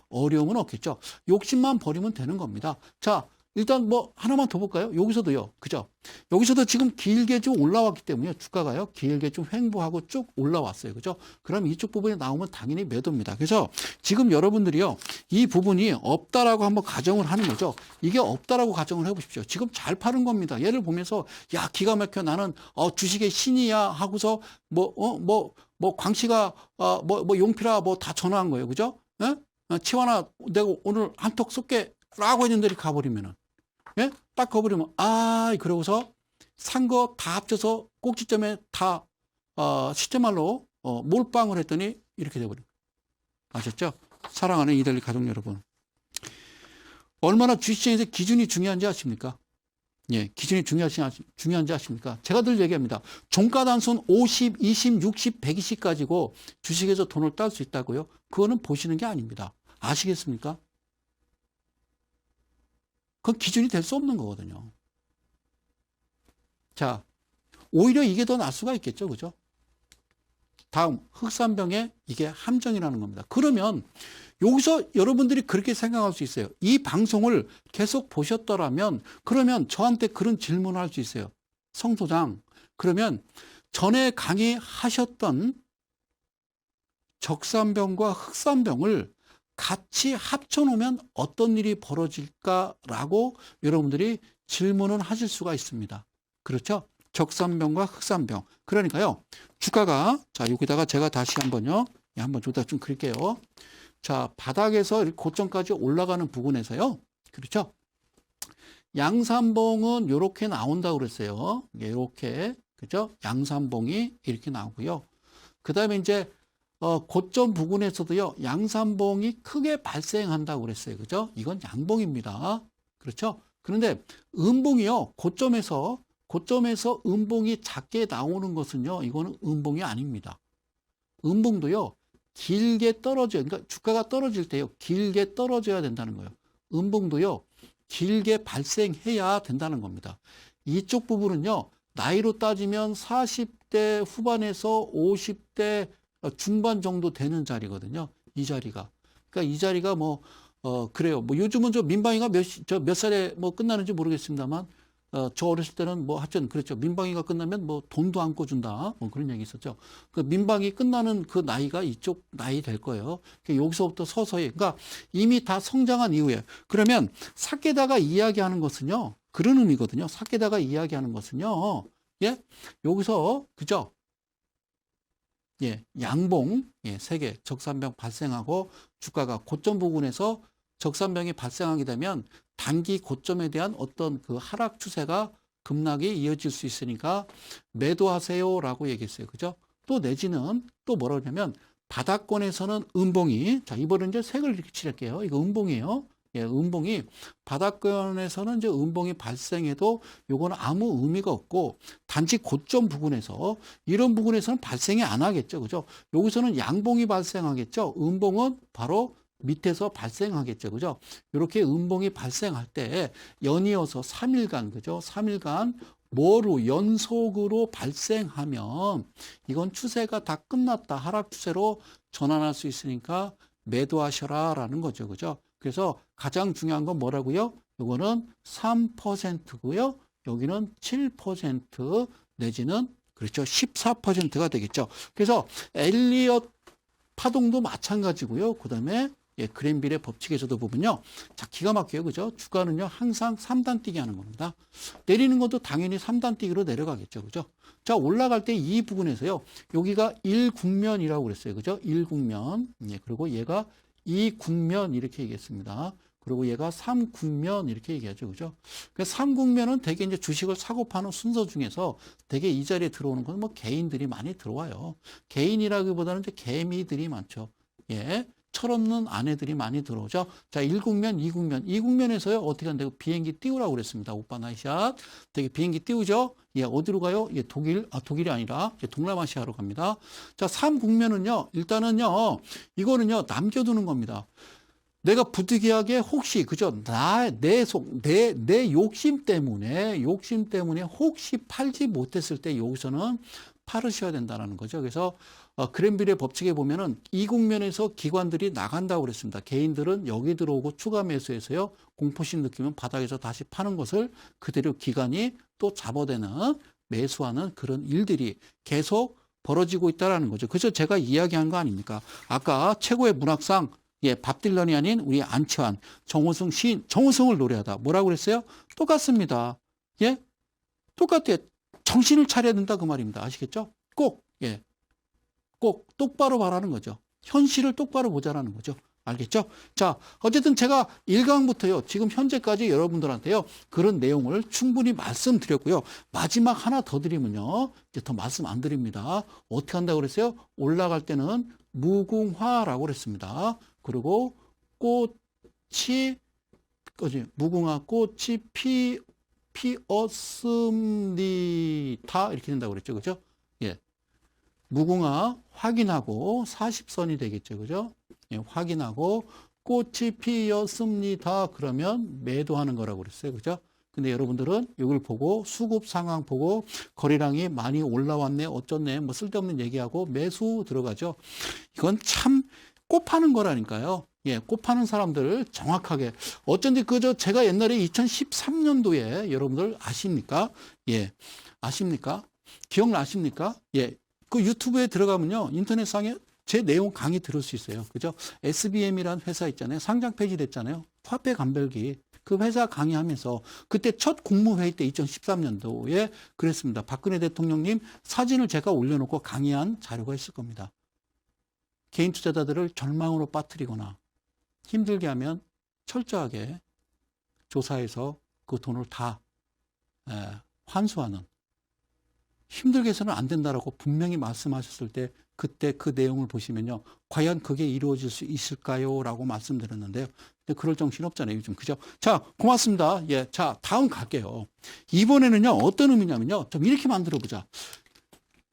어려움은 없겠죠. 욕심만 버리면 되는 겁니다. 자, 일단 뭐 하나만 더 볼까요? 여기서도요. 그죠? 여기서도 지금 길게 좀 올라왔기 때문에 주가가요. 길게 좀 횡보하고 쭉 올라왔어요. 그죠? 그럼 이쪽 부분이 나오면 당연히 매도입니다. 그래서 지금 여러분들이요. 이 부분이 없다라고 한번 가정을 하는 거죠. 이게 없다라고 가정을 해 보십시오. 지금 잘 파는 겁니다. 얘를 보면서 야, 기가 막혀 나는 주식의 신이야 하고서 광씨가 용필아 뭐 다 전화한 거예요. 그죠? 치환아 내가 오늘 한턱 쏠게 라고 했는데 가버리면은 예? 딱 가버리면 그러고서 산 거 다 합쳐서 꼭지점에 다 실제 말로 몰빵을 했더니 이렇게 돼버린 거예요. 아셨죠? 사랑하는 이달리 가족 여러분. 얼마나 주식시장에서 기준이 중요한지 아십니까? 예, 기준이 중요한지 아십니까? 제가 늘 얘기합니다. 종가 단순 50, 20, 60, 120 가지고 주식에서 돈을 딸 수 있다고요? 그거는 보시는 게 아닙니다. 아시겠습니까? 그건 기준이 될 수 없는 거거든요. 자, 오히려 이게 더 나을 수가 있겠죠. 그죠? 다음, 흑산병의 이게 함정이라는 겁니다. 그러면 여기서 여러분들이 그렇게 생각할 수 있어요. 이 방송을 계속 보셨더라면 그러면 저한테 그런 질문을 할 수 있어요. 성소장, 그러면 전에 강의하셨던 적산병과 흑산병을 같이 합쳐놓으면 어떤 일이 벌어질까라고 여러분들이 질문을 하실 수가 있습니다. 그렇죠? 적산병과 흑산병. 그러니까요. 주가가 자 여기다가 제가 다시 한번요. 한번 여기다 좀 그릴게요. 자 바닥에서 고점까지 올라가는 부분에서요. 그렇죠? 양산봉은 이렇게 나온다고 그랬어요. 이렇게 그죠? 양산봉이 이렇게 나오고요. 그 다음에 이제 고점 부근에서도요. 양산봉이 크게 발생한다고 그랬어요. 그죠? 이건 양봉입니다. 그렇죠? 그런데 음봉이요. 고점에서 음봉이 작게 나오는 것은요. 이거는 음봉이 아닙니다. 음봉도요. 길게 떨어져요. 그러니까 주가가 떨어질 때요. 길게 떨어져야 된다는 거예요. 음봉도요. 길게 발생해야 된다는 겁니다. 이쪽 부분은요. 나이로 따지면 40대 후반에서 50대 중반 정도 되는 자리거든요. 이 자리가. 그러니까 이 자리가 그래요. 요즘은 민방위가 몇 살에 끝나는지 모르겠습니다만, 저 어렸을 때는 하여튼 그랬죠. 민방위가 끝나면 돈도 안 꿔준다. 그런 얘기 있었죠. 그 민방위 끝나는 그 나이가 이쪽 나이 될 거예요. 그러니까 여기서부터 서서히. 그러니까 이미 다 성장한 이후에. 그러면 사케다가 이야기하는 것은요. 그런 의미거든요. 사케다가 이야기하는 것은요. 예? 여기서, 그죠? 예, 양봉, 예, 3개, 적산병 발생하고 주가가 고점 부근에서 적산병이 발생하게 되면 단기 고점에 대한 어떤 그 하락 추세가 급락이 이어질 수 있으니까 매도하세요라고 얘기했어요. 그죠? 또 내지는 또 뭐라고 하냐면 바닥권에서는 음봉이, 자, 이번엔 이제 색을 이렇게 칠할게요. 이거 음봉이에요. 예, 음봉이 바닥권에서는 이제 음봉이 발생해도 요거는 아무 의미가 없고 단지 고점 부근에서 이런 부분에서는 발생이 안 하겠죠. 그죠? 여기서는 양봉이 발생하겠죠. 음봉은 바로 밑에서 발생하겠죠. 그죠? 이렇게 음봉이 발생할 때 연이어서 3일간, 그죠? 3일간 뭐로 연속으로 발생하면 이건 추세가 다 끝났다. 하락 추세로 전환할 수 있으니까 매도하셔라라는 거죠. 그죠? 그래서 가장 중요한 건 뭐라고요? 이거는 3%고요. 여기는 7% 내지는 그렇죠. 14%가 되겠죠. 그래서 엘리엇 파동도 마찬가지고요. 그다음에 그랜빌의 법칙에서도 보면요. 자, 기가 막혀요. 그죠? 주가는요. 항상 3단 뛰기 하는 겁니다. 내리는 것도 당연히 3단 뛰기로 내려가겠죠. 그죠? 자, 올라갈 때 이 부분에서요. 여기가 1국면이라고 그랬어요. 그죠? 1국면. 예, 그리고 얘가 2국면 이렇게 얘기했습니다. 그리고 얘가 3국면 이렇게 얘기하죠. 그죠? 그러니까 3국면은 대개 이제 주식을 사고 파는 순서 중에서 대개 이 자리에 들어오는 건 개인들이 많이 들어와요. 개인이라기보다는 이제 개미들이 많죠. 예. 철없는 아내들이 많이 들어오죠. 자, 1국면, 2국면. 2국면에서요, 어떻게 한다고? 비행기 띄우라고 그랬습니다. 오빠 나이샷. 되게 비행기 띄우죠? 예, 어디로 가요? 예, 독일이 아니라, 동남아시아로 갑니다. 자, 3국면은요, 일단은요, 이거는요, 남겨두는 겁니다. 내가 부득이하게 혹시, 그죠? 내 욕심 때문에 혹시 팔지 못했을 때 여기서는 팔으셔야 된다는 거죠. 그래서 그랜빌의 법칙에 보면은 이 국면에서 기관들이 나간다고 그랬습니다. 개인들은 여기 들어오고 추가 매수해서요. 공포심 느끼면 바닥에서 다시 파는 것을 그대로 기관이 또 잡아대는 매수하는 그런 일들이 계속 벌어지고 있다는 거죠. 그래서 제가 이야기한 거 아닙니까? 아까 최고의 문학상 밥 딜런이 아닌 우리 안치환, 정호승 시인, 정호승을 노래하다. 뭐라고 그랬어요? 똑같습니다. 예? 똑같아요. 정신을 차려야 된다 그 말입니다. 아시겠죠? 꼭 똑바로 말하는 거죠. 현실을 똑바로 보자라는 거죠. 알겠죠? 자, 어쨌든 제가 1강부터요, 지금 현재까지 여러분들한테요, 그런 내용을 충분히 말씀드렸고요. 마지막 하나 더 드리면요, 이제 더 말씀 안 드립니다. 어떻게 한다고 그랬어요? 올라갈 때는 무궁화라고 그랬습니다. 그리고 꽃이, 무궁화 꽃이 피었습니다. 이렇게 된다고 그랬죠. 그죠? 예. 무궁화 확인하고 40선이 되겠죠. 그죠? 예, 확인하고 꽃이 피었습니다. 그러면 매도하는 거라고 그랬어요. 그죠? 근데 여러분들은 이걸 보고 수급 상황 보고 거래량이 많이 올라왔네, 어쩌네, 뭐 쓸데없는 얘기하고 매수 들어가죠. 이건 참 꽃 파는 거라니까요. 예, 꽃 파는 사람들 정확하게. 어쩐지 그저 제가 옛날에 2013년도에 여러분들 아십니까? 예, 아십니까? 기억나십니까? 예, 그 유튜브에 들어가면요, 인터넷상에 제 내용 강의 들을 수 있어요. 그죠? SBM이라는 회사 있잖아요. 상장 폐지됐잖아요. 화폐 간별기. 그 회사 강의하면서 그때 첫 국무회의 때 2013년도에 그랬습니다. 박근혜 대통령님 사진을 제가 올려놓고 강의한 자료가 있을 겁니다. 개인 투자자들을 절망으로 빠뜨리거나 힘들게 하면 철저하게 조사해서 그 돈을 다 환수하는, 힘들게 해서는 안 된다라고 분명히 말씀하셨을 때 그때 그 내용을 보시면요, 과연 그게 이루어질 수 있을까요? 라고 말씀드렸는데요. 근데 그럴 정신 없잖아요, 요즘. 그죠? 자, 고맙습니다. 예. 자, 다음 갈게요. 이번에는요, 어떤 의미냐면요, 좀 이렇게 만들어 보자.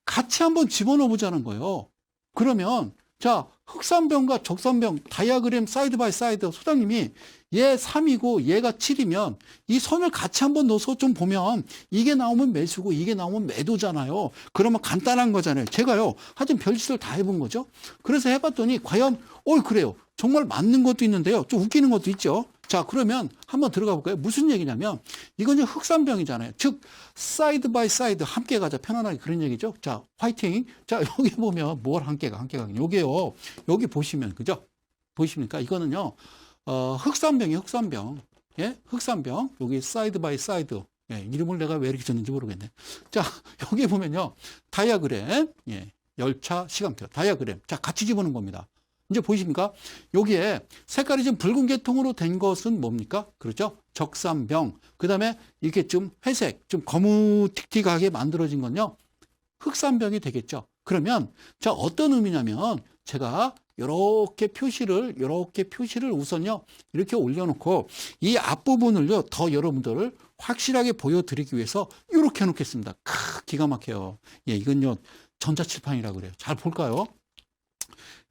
같이 한번 집어넣어 보자는 거예요. 그러면, 자, 흑산병과 적산병, 다이아그램 사이드 바이 사이드, 소장님이 얘 3이고 얘가 7이면 이 선을 같이 한번 넣어서 좀 보면 이게 나오면 매수고 이게 나오면 매도잖아요. 그러면 간단한 거잖아요. 제가요, 하여튼 별짓을 다 해본 거죠. 그래서 해봤더니 과연, 그래요. 정말 맞는 것도 있는데요. 좀 웃기는 것도 있죠. 자, 그러면 한번 들어가 볼까요? 무슨 얘기냐면 이건 이제 흑산병이잖아요. 즉, 사이드 바이 사이드 함께 가자. 편안하게 그런 얘기죠. 자, 화이팅. 자, 여기 보면 뭘 함께 가. 요게요. 여기 보시면, 그죠? 보이십니까? 이거는요, 흑산병이에요, 흑산병. 예? 흑산병. 여기 사이드 바이 사이드. 예, 이름을 내가 왜 이렇게 줬는지 모르겠네. 자, 여기 보면요. 다이아그램. 예, 열차 시간표. 다이아그램. 자, 같이 집어넣은 겁니다. 이제 보이십니까? 여기에 색깔이 좀 붉은 계통으로 된 것은 뭡니까? 그렇죠? 적산병. 그 다음에 이렇게 좀 회색, 좀 거무틱틱하게 만들어진 건요, 흑산병이 되겠죠. 그러면, 자, 어떤 의미냐면, 제가 이렇게 표시를 우선요, 이렇게 올려놓고, 이 앞부분을요, 더 여러분들을 확실하게 보여드리기 위해서 이렇게 해놓겠습니다. 기가 막혀요. 예, 이건요, 전자칠판이라고 그래요. 잘 볼까요?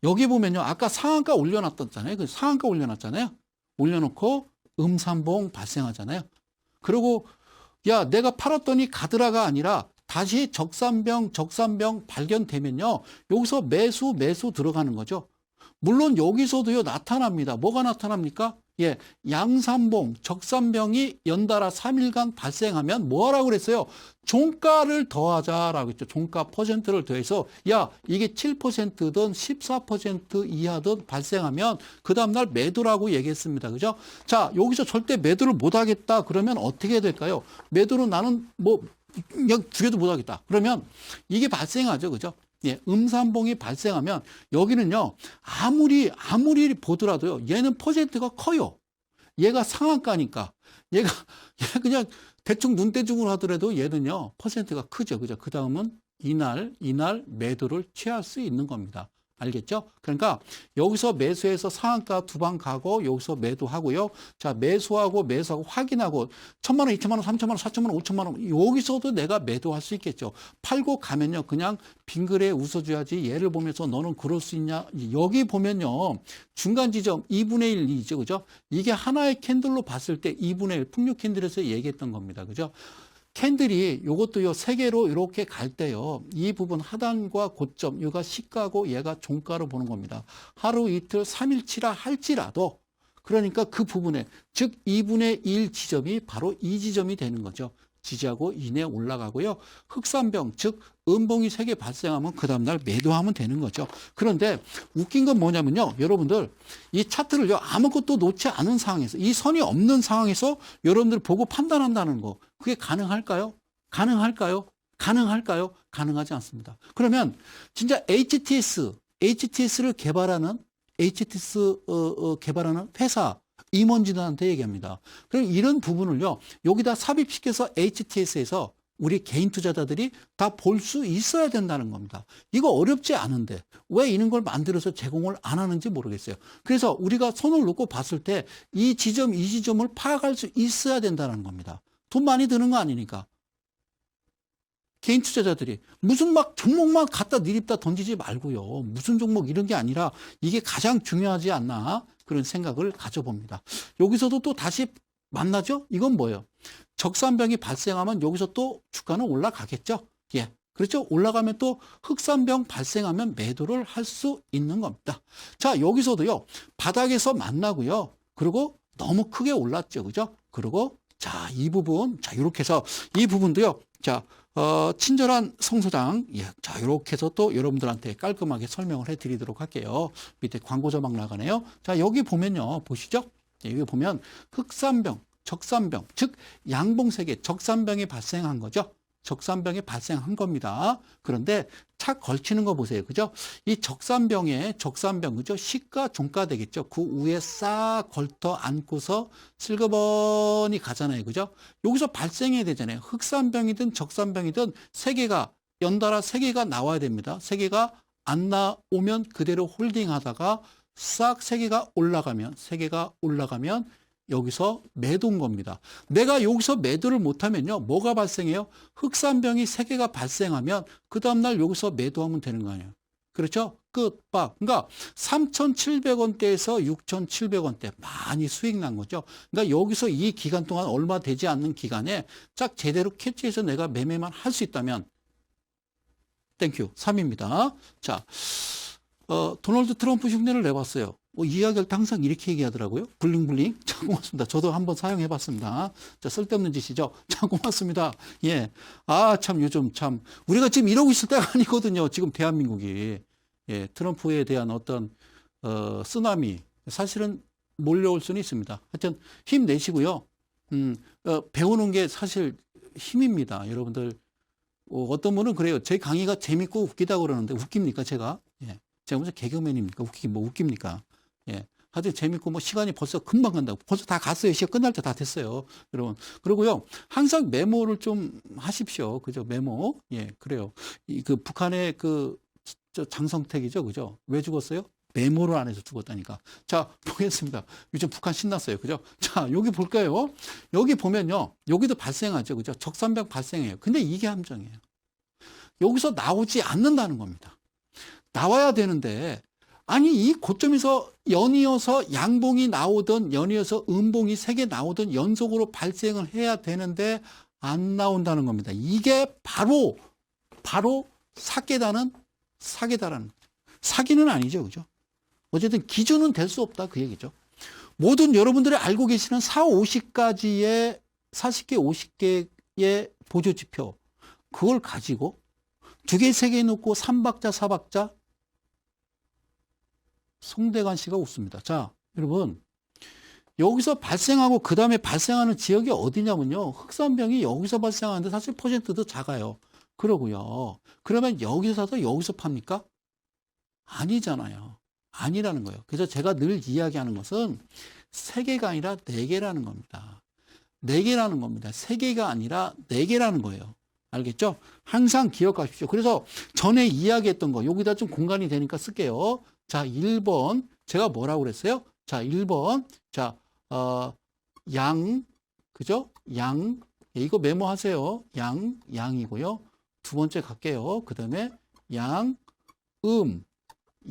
여기 보면요, 아까 상한가 올려놨잖아요. 그 상한가 올려놨잖아요. 올려놓고 음산봉 발생하잖아요. 그리고 야, 내가 팔았더니 가드라가 아니라 다시 적산병 발견되면요, 여기서 매수 들어가는 거죠. 물론 여기서도요, 나타납니다. 뭐가 나타납니까? 예, 양산봉, 적산병이 연달아 3일간 발생하면 뭐 하라고 그랬어요? 종가를 더하자라고 했죠. 종가 퍼센트를 더해서, 야, 이게 7%든 14% 이하든 발생하면 그 다음날 매도라고 얘기했습니다. 그죠? 자, 여기서 절대 매도를 못 하겠다. 그러면 어떻게 해야 될까요? 매도는 나는 그냥 죽여도 못 하겠다. 그러면 이게 발생하죠. 그죠? 예, 음산봉이 발생하면 여기는요, 아무리 보더라도요, 얘는 퍼센트가 커요. 얘가 상한가니까. 얘가 그냥 대충 눈대중으로 하더라도 얘는요, 퍼센트가 크죠. 그죠? 그 다음은 이날 매도를 취할 수 있는 겁니다. 알겠죠? 그러니까 여기서 매수해서 상한가 2방 가고 여기서 매도하고요. 자, 매수하고 확인하고 1,000만 원, 2,000만 원, 3,000만 원, 4,000만 원, 5,000만 원 여기서도 내가 매도할 수 있겠죠. 팔고 가면요. 그냥 빙그레 웃어줘야지 얘를 보면서 너는 그럴 수 있냐. 여기 보면요. 중간 지점 2분의 1이죠. 그죠? 이게 하나의 캔들로 봤을 때 2분의 1 풍류 캔들에서 얘기했던 겁니다. 그죠? 캔들이 요것도요, 세 개로 이렇게 갈 때요, 이 부분 하단과 고점, 얘가 시가고 얘가 종가로 보는 겁니다. 하루 이틀 3일치라 할지라도, 그러니까 그 부분에, 즉 2분의 1 지점이 바로 이 지점이 되는 거죠. 지지하고 이내 올라가고요. 흑산병, 즉 음봉이 3개 발생하면 그 다음날 매도하면 되는 거죠. 그런데 웃긴 건 뭐냐면요. 여러분들 이 차트를요, 아무것도 놓지 않은 상황에서, 이 선이 없는 상황에서 여러분들 보고 판단한다는 거, 그게 가능할까요? 가능하지 않습니다. 그러면 진짜 HTS를 개발하는 HTS 개발하는 회사 임원진한테 얘기합니다. 그럼 이런 부분을요, 여기다 삽입시켜서 HTS에서 우리 개인 투자자들이 다 볼 수 있어야 된다는 겁니다. 이거 어렵지 않은데 왜 이런 걸 만들어서 제공을 안 하는지 모르겠어요. 그래서 우리가 손을 놓고 봤을 때 이 지점, 이 지점을 파악할 수 있어야 된다는 겁니다. 돈 많이 드는 거 아니니까. 개인 투자자들이 무슨 막 종목만 갖다 니립다 던지지 말고요. 무슨 종목 이런 게 아니라 이게 가장 중요하지 않나 그런 생각을 가져봅니다. 여기서도 또 다시 만나죠? 이건 뭐예요? 적산병이 발생하면 여기서 또 주가는 올라가겠죠? 예. 그렇죠? 올라가면 또 흑산병 발생하면 매도를 할 수 있는 겁니다. 자, 여기서도요. 바닥에서 만나고요. 그리고 너무 크게 올랐죠. 그죠? 그리고 자, 이 부분, 자, 이렇게 해서 이 부분도요. 자, 친절한 성소장, 예, 자, 이렇게 해서 또 여러분들한테 깔끔하게 설명을 해 드리도록 할게요. 밑에 광고 자막 나가네요. 자, 여기 보면요. 보시죠? 예, 여기 보면 흑산병, 적산병, 즉 양봉세계 적산병이 발생한 거죠. 적산병이 발생한 겁니다. 그런데 착 걸치는 거 보세요. 그죠? 이 적산병에 적산병, 그죠? 시가 종가 되겠죠. 그 위에 싹 걸터 안고서 슬그머니 가잖아요. 그죠? 여기서 발생해야 되잖아요. 흑산병이든 적산병이든 세 개가 연달아 세 개가 나와야 됩니다. 세 개가 안 나오면 그대로 홀딩 하다가 싹 세 개가 올라가면 여기서 매도인 겁니다. 내가 여기서 매도를 못하면요. 뭐가 발생해요? 흑산병이 3개가 발생하면 그 다음날 여기서 매도하면 되는 거 아니에요. 그렇죠? 끝박. 그러니까 3,700원대에서 6,700원대 많이 수익 난 거죠. 그러니까 여기서 이 기간 동안 얼마 되지 않는 기간에 딱 제대로 캐치해서 내가 매매만 할 수 있다면 땡큐 3입니다. 자, 도널드 트럼프 흉내를 내봤어요. 이야기할 때 항상 이렇게 얘기하더라고요. 블링블링. 자, 고맙습니다. 저도 한번 사용해 봤습니다. 자, 쓸데없는 짓이죠. 자, 고맙습니다. 예. 아, 참, 요즘 참, 우리가 지금 이러고 있을 때가 아니거든요. 지금 대한민국이. 예, 트럼프에 대한 어떤, 쓰나미. 사실은 몰려올 수는 있습니다. 하여튼, 힘내시고요. 배우는 게 사실 힘입니다. 여러분들. 어떤 분은 그래요. 제 강의가 재밌고 웃기다고 그러는데, 웃깁니까, 제가? 예. 제가 무슨 개그맨입니까? 웃깁니까? 예. 하여튼 재밌고 뭐 시간이 벌써 금방 간다고. 벌써 다 갔어요. 시간 끝날 때 다 됐어요. 여러분. 그리고요. 항상 메모를 좀 하십시오. 그죠? 메모. 예. 그래요. 그 북한의 저 장성택이죠. 그죠? 왜 죽었어요? 메모를 안 해서 죽었다니까. 자, 보겠습니다. 요즘 북한 신났어요. 그죠? 자, 여기 볼까요? 여기 보면요. 여기도 발생하죠. 그죠? 적산병 발생해요. 근데 이게 함정이에요. 여기서 나오지 않는다는 겁니다. 나와야 되는데 아니 이 고점에서 연이어서 양봉이 나오든 연이어서 음봉이 3개 나오든 연속으로 발생을 해야 되는데 안 나온다는 겁니다. 이게 바로 사기다라는 거죠. 사기는 아니죠. 그죠? 어쨌든 기준은 될 수 없다 그 얘기죠. 모든 여러분들이 알고 계시는 4, 50가지의 40개, 50개의 보조지표 그걸 가지고 2개, 3개 놓고 3박자, 4박자 송대관 씨가 웃습니다. 자, 여러분 여기서 발생하고 그 다음에 발생하는 지역이 어디냐면요. 흑산병이 여기서 발생하는데 사실 퍼센트도 작아요. 그러고요. 그러면 여기서 사서 여기서 팝니까? 아니잖아요. 아니라는 거예요. 그래서 제가 늘 이야기하는 것은 3개가 아니라 4개라는 겁니다. 4개라는 겁니다. 3개가 아니라 4개라는 거예요. 알겠죠? 항상 기억하십시오. 그래서 전에 이야기했던 거 여기다 좀 공간이 되니까 쓸게요. 자, 1번 제가 뭐라고 그랬어요? 자, 1번 자, 그죠? 이거 메모하세요. 양이고요. 두 번째 갈게요. 그 다음에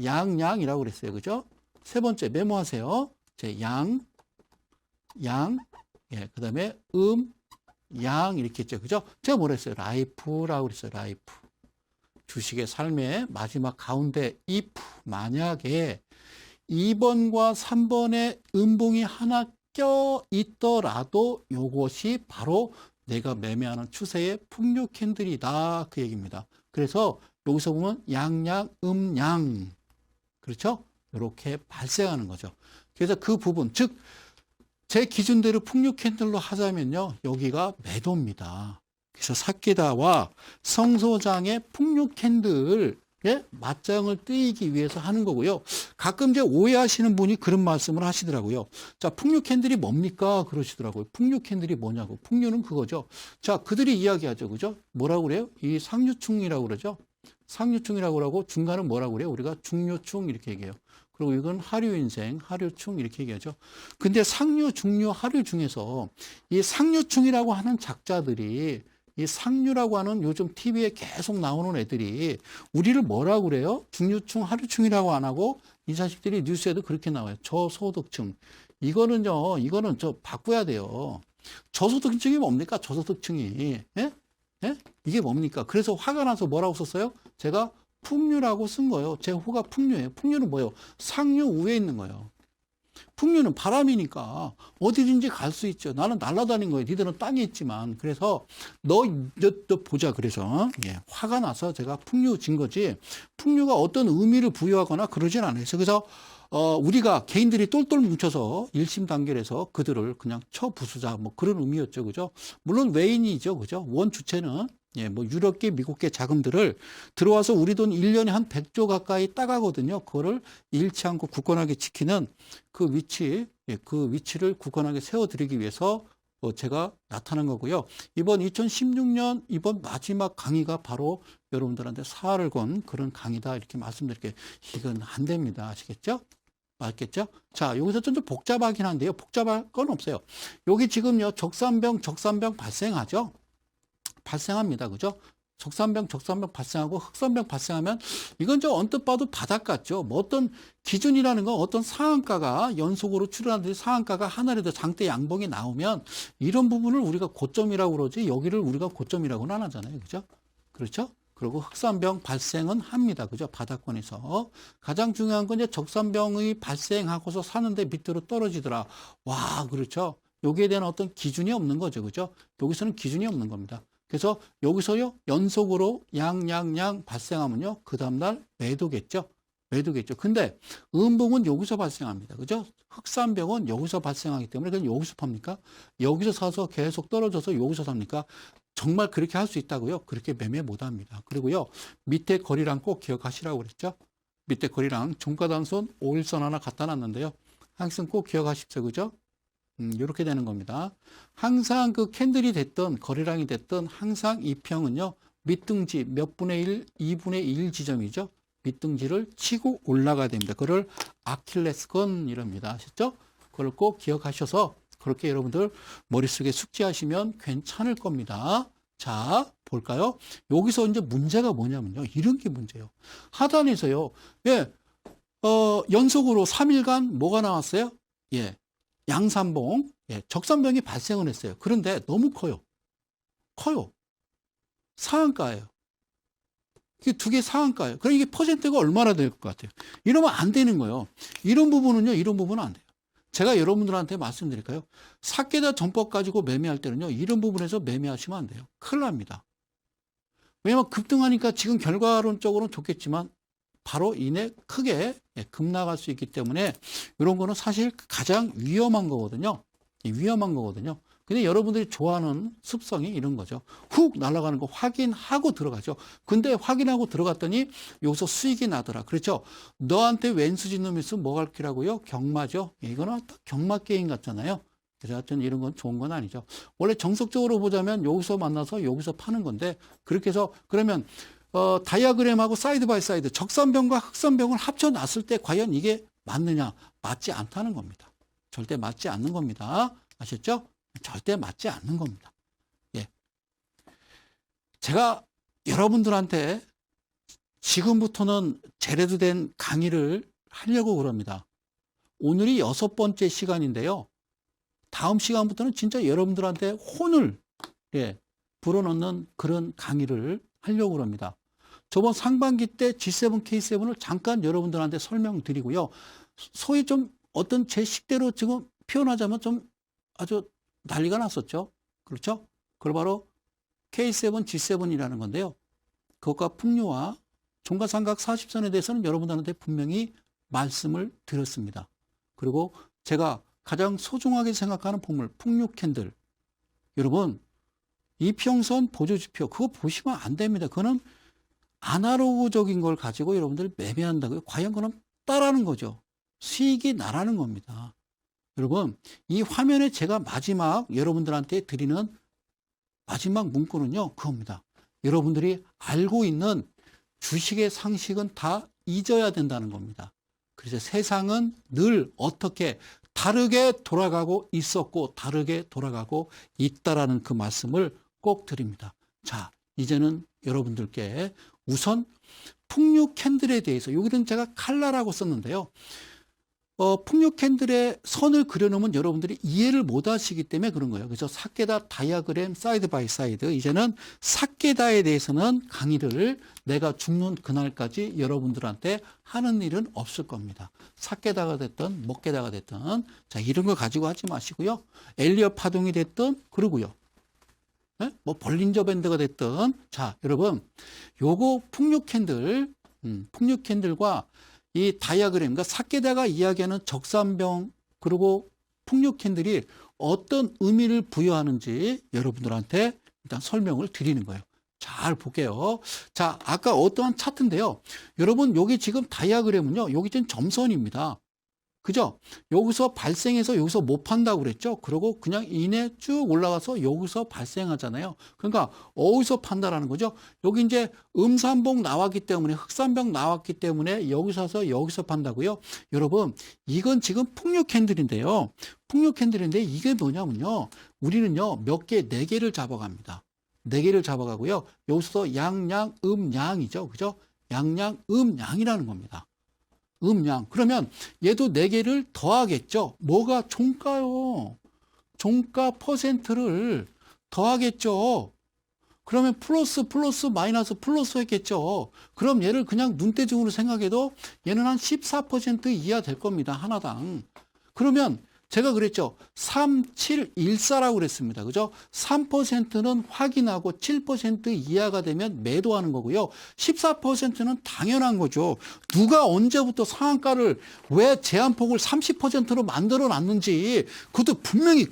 양이라고 그랬어요. 그죠? 세 번째 메모하세요. 제 예, 그 다음에 양 이렇게 했죠. 그죠? 제가 뭐라 했어요? 라이프라고 그랬어요. 라이프. 주식의 삶의 마지막 가운데 if 만약에 2번과 3번에 음봉이 하나 껴 있더라도 이것이 바로 내가 매매하는 추세의 풍류 캔들이다 그 얘기입니다. 그래서 여기서 보면 양 그렇죠? 이렇게 발생하는 거죠. 그래서 그 부분 즉 제 기준대로 풍류 캔들로 하자면요 여기가 매도입니다. 그래서 사키다와 성소장의 풍류 캔들 예? 맞짱을 뜨이기 위해서 하는 거고요. 가끔 이제 오해하시는 분이 그런 말씀을 하시더라고요. 자, 풍류 캔들이 뭡니까? 그러시더라고요. 풍류 캔들이 뭐냐고. 풍류는 그거죠. 자, 그들이 이야기하죠. 그죠? 뭐라고 그래요? 이 상류충이라고 그러죠. 상류충이라고 그러고 중간은 뭐라고 그래요? 우리가 중류충 이렇게 얘기해요. 그리고 이건 하류인생, 하류충 이렇게 얘기하죠. 근데 상류, 중류, 하류 중에서 이 상류충이라고 하는 작자들이 이 상류라고 하는 요즘 TV에 계속 나오는 애들이 우리를 뭐라고 그래요? 중류층, 하류층이라고 안 하고 이 자식들이 뉴스에도 그렇게 나와요. 저소득층. 이거는 저 바꿔야 돼요. 저소득층이 뭡니까? 저소득층이. 예? 예? 이게 뭡니까? 그래서 화가 나서 뭐라고 썼어요? 제가 풍류라고 쓴 거예요. 제 호가 풍류예요. 풍류는 뭐예요? 상류 우에 있는 거예요. 풍류는 바람이니까 어디든지 갈 수 있죠. 나는 날아다닌 거예요. 니들은 땅에 있지만. 그래서 너 보자. 그래서 예, 화가 나서 제가 풍류 진 거지. 풍류가 어떤 의미를 부여하거나 그러진 않아요. 그래서 우리가 개인들이 똘똘 뭉쳐서 일심 단결해서 그들을 그냥 쳐부수자 뭐 그런 의미였죠. 그죠? 물론 외인이죠. 그죠? 원 주체는 예, 뭐 유럽계, 미국계 자금들을 들어와서 우리 돈 1년에 한 100조 가까이 따가거든요. 그거를 잃지 않고 굳건하게 지키는 그 위치, 예, 그 위치를 굳건하게 세워드리기 위해서 제가 나타난 거고요. 이번 2016년 이번 마지막 강의가 바로 여러분들한테 사활을 건 그런 강의다 이렇게 말씀드릴게요. 이건 안 됩니다. 아시겠죠? 맞겠죠? 자, 여기서 좀 복잡하긴 한데요. 복잡할 건 없어요. 여기 지금요, 적산병 발생하죠? 발생합니다. 그죠? 적산병 발생하고 흑산병 발생하면 이건 저 언뜻 봐도 바닥 같죠. 뭐 어떤 기준이라는 건 어떤 상한가가 연속으로 출현하듯이 상한가가 하나라도 장대 양봉이 나오면 이런 부분을 우리가 고점이라고 그러지 여기를 우리가 고점이라고는 안 하잖아요. 그죠? 그렇죠? 그리고 흑산병 발생은 합니다. 그죠? 바닥권에서. 가장 중요한 건 이제 적산병이 발생하고서 사는데 밑으로 떨어지더라. 와, 그렇죠? 여기에 대한 어떤 기준이 없는 거죠. 그죠? 여기서는 기준이 없는 겁니다. 그래서 여기서요, 연속으로 양 발생하면요, 그 다음날 매도겠죠? 매도겠죠. 근데 음봉은 여기서 발생합니다. 그죠? 흑산병은 여기서 발생하기 때문에 그냥 여기서 팝니까? 여기서 사서 계속 떨어져서 여기서 삽니까? 정말 그렇게 할 수 있다고요? 그렇게 매매 못 합니다. 그리고요, 밑에 거리랑 꼭 기억하시라고 그랬죠? 밑에 거리랑 종가단선 5일선 하나 갖다 놨는데요. 항상 꼭 기억하십시오. 그죠? 이렇게 되는 겁니다. 항상 그 캔들이 됐든 거래량이 됐든 항상 이 평은요. 밑둥지 몇 분의 1, 2분의 1 지점이죠. 밑둥지를 치고 올라가야 됩니다. 그걸 아킬레스건 이랍니다. 아셨죠? 그걸 꼭 기억하셔서 그렇게 여러분들 머릿속에 숙지하시면 괜찮을 겁니다. 자, 볼까요? 여기서 이제 문제가 뭐냐면요. 이런 게 문제예요. 하단에서요. 예, 연속으로 3일간 뭐가 나왔어요? 예. 양산봉, 예, 적산병이 발생을 했어요. 그런데 너무 커요. 커요. 상한가예요. 이게 두 개 상한가예요. 그럼 이게 퍼센트가 얼마나 될 것 같아요? 이러면 안 되는 거예요. 이런 부분은 안 돼요. 제가 여러분들한테 말씀드릴까요? 사케다 전법 가지고 매매할 때는요, 이런 부분에서 매매하시면 안 돼요. 큰일 납니다. 왜냐면 급등하니까 지금 결과론적으로는 좋겠지만 바로 이내 크게 급락할 수 있기 때문에 이런 거는 사실 가장 위험한 거거든요. 위험한 거거든요. 근데 여러분들이 좋아하는 습성이 이런 거죠. 훅 날아가는 거 확인하고 들어가죠. 근데 확인하고 들어갔더니 여기서 수익이 나더라. 그렇죠? 너한테 왼수진 놈이 있으면 뭐 갈 기라고요? 경마죠. 이거는 경마 게임 같잖아요. 그래서 하여튼 이런 건 좋은 건 아니죠. 원래 정석적으로 보자면 여기서 만나서 여기서 파는 건데 그렇게 해서 그러면 다이아그램하고 사이드 바이 사이드 적산병과 흑산병을 합쳐놨을 때 과연 이게 맞느냐? 맞지 않다는 겁니다. 절대 맞지 않는 겁니다. 아셨죠? 절대 맞지 않는 겁니다. 예. 제가 여러분들한테 지금부터는 제대로 된 강의를 하려고 그럽니다. 오늘이 6번째 시간인데요. 다음 시간부터는 진짜 여러분들한테 혼을 불어넣는 그런 강의를 하려고 합니다. 저번 상반기 때 G7, K7을 잠깐 여러분들한테 설명드리고요. 소위 좀 어떤 제 식대로 지금 표현하자면 좀 아주 난리가 났었죠. 그렇죠? 그걸 바로 K7, G7이라는 건데요. 그것과 풍류와 종가삼각 40선에 대해서는 여러분들한테 분명히 말씀을 드렸습니다. 그리고 제가 가장 소중하게 생각하는 풍물, 풍류 캔들. 여러분, 이평선 보조지표, 그거 보시면 안 됩니다. 그거는 아날로그적인 걸 가지고 여러분들 매매한다고요? 과연 그럼 따라는 거죠. 수익이 나라는 겁니다. 여러분, 이 화면에 제가 마지막 여러분들한테 드리는 마지막 문구는요, 그겁니다. 여러분들이 알고 있는 주식의 상식은 다 잊어야 된다는 겁니다. 그래서 세상은 늘 어떻게 다르게 돌아가고 있었고 다르게 돌아가고 있다라는 그 말씀을 꼭 드립니다. 자, 이제는 여러분들께 우선 풍류 캔들에 대해서, 여기는 제가 칼라라고 썼는데요. 풍류 캔들의 선을 그려놓으면 여러분들이 이해를 못 하시기 때문에 그런 거예요. 그래서 사케다 다이아그램 사이드 바이 사이드. 이제는 사케다에 대해서는 강의를 내가 죽는 그날까지 여러분들한테 하는 일은 없을 겁니다. 사케다가 됐든 먹게다가 됐든, 자, 이런 거 가지고 하지 마시고요. 엘리엇 파동이 됐든 그러고요. 네? 뭐 볼린저 밴드가 됐든, 자, 여러분, 요거 풍류 캔들과 이 다이아그램, 그러니까 사케다가 이야기하는 적산병 그리고 풍류 캔들이 어떤 의미를 부여하는지 여러분들한테 일단 설명을 드리는 거예요. 잘 볼게요. 자, 아까 어떠한 차트인데요. 여러분, 여기 지금 다이아그램은요, 여기 지금 점선입니다. 그죠? 여기서 발생해서 여기서 못 판다고 그랬죠? 그러고 그냥 이내 쭉 올라가서 여기서 발생하잖아요. 그러니까 어디서 판다라는 거죠? 여기 이제 음산봉 나왔기 때문에, 흑산병 나왔기 때문에 여기서 판다고요? 여러분, 이건 지금 풍류 캔들인데요. 풍류 캔들인데 이게 뭐냐면요. 우리는요, 몇 개, 4개를 잡아갑니다. 4개를 잡아가고요. 여기서 양양, 양이죠. 그죠? 양양, 양이라는 겁니다. 양. 그러면 얘도 4개를 더하겠죠. 뭐가 종가요? 종가 퍼센트를 더하겠죠. 그러면 플러스 마이너스 플러스 했겠죠. 그럼 얘를 그냥 눈대중으로 생각해도 얘는 한 14% 이하 될 겁니다. 하나당. 그러면 제가 그랬죠. 3714라고 그랬습니다. 그죠? 3%는 확인하고 7% 이하가 되면 매도하는 거고요. 14%는 당연한 거죠. 누가 언제부터 상한가를 왜 제한폭을 30%로 만들어 놨는지 그것도 분명히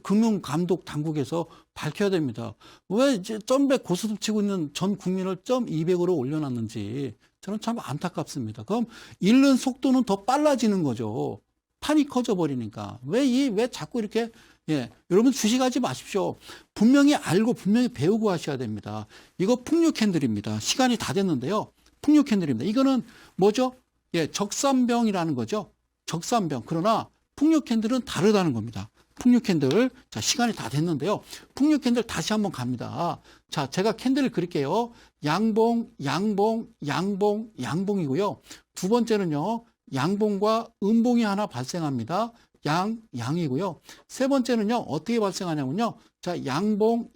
금융감독 당국에서 밝혀야 됩니다. 왜 이제 100 고스톱 치고 있는 전 국민을 200으로 올려놨는지 저는 참 안타깝습니다. 그럼 잃는 속도는 더 빨라지는 거죠. 판이 커져 버리니까. 왜 자꾸 이렇게, 예. 여러분 주식하지 마십시오. 분명히 알고 분명히 배우고 하셔야 됩니다. 이거 풍류 캔들입니다. 시간이 다 됐는데요. 풍류 캔들입니다. 이거는 뭐죠? 예, 적산병이라는 거죠. 적산병. 그러나 풍류 캔들은 다르다는 겁니다. 풍류 캔들. 자, 시간이 다 됐는데요. 풍류 캔들 다시 한번 갑니다. 자, 제가 캔들을 그릴게요. 양봉, 양봉이고요. 두 번째는요. 양봉과 음봉이 하나 발생합니다. 양이고요. 세 번째는요, 어떻게 발생하냐면요. 자, 양봉,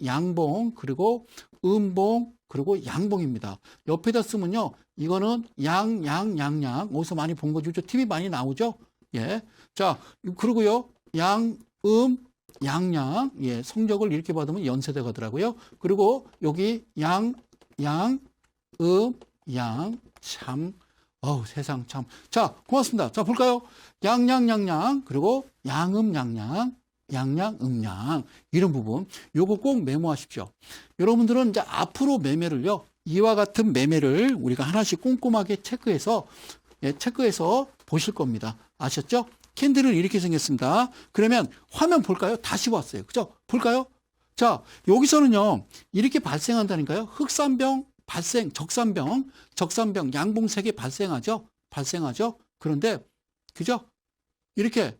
그리고 음봉, 그리고 양봉입니다. 옆에다 쓰면요, 이거는 양. 어디서 많이 본 거죠? TV 많이 나오죠? 예. 자, 그리고요, 양. 예, 성적을 이렇게 받으면 연세대 가더라고요. 그리고 여기 양, 참. 세상 참. 자, 고맙습니다. 자, 볼까요? 양양, 그리고 양양, 이런 부분. 요거 꼭 메모하십시오. 여러분들은 이제 앞으로 매매를요, 이와 같은 매매를 우리가 하나씩 꼼꼼하게 체크해서 보실 겁니다. 아셨죠? 캔들은 이렇게 생겼습니다. 그러면 화면 볼까요? 다시 왔어요. 그죠? 볼까요? 자, 여기서는요, 이렇게 발생한다니까요. 흑산병, 적산병, 양봉 3개 발생하죠? 그런데, 그죠? 이렇게,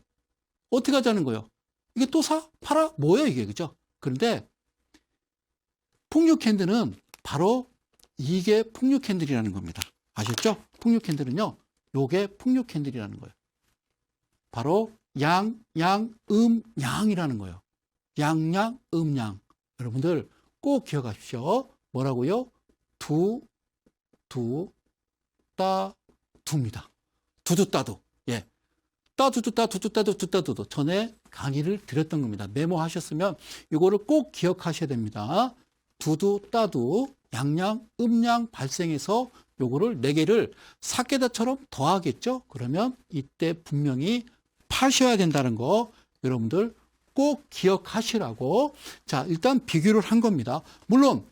어떻게 하자는 거예요? 이게 또 팔아? 뭐예요, 이게? 그죠? 그런데, 풍류 캔들은 바로 이게 풍류 캔들이라는 겁니다. 아셨죠? 풍류 캔들은요, 요게 풍류 캔들이라는 거예요. 바로 양이라는 거예요. 양. 여러분들 꼭 기억하십시오. 뭐라고요? 두입니다. 두두따두. 예. 두두따두. 전에 강의를 드렸던 겁니다. 메모하셨으면 이거를 꼭 기억하셔야 됩니다. 두두따두, 양양, 발생해서 요거를 4개를 사케다처럼 더하겠죠? 그러면 이때 분명히 파셔야 된다는 거 여러분들 꼭 기억하시라고. 자, 일단 비교를 한 겁니다. 물론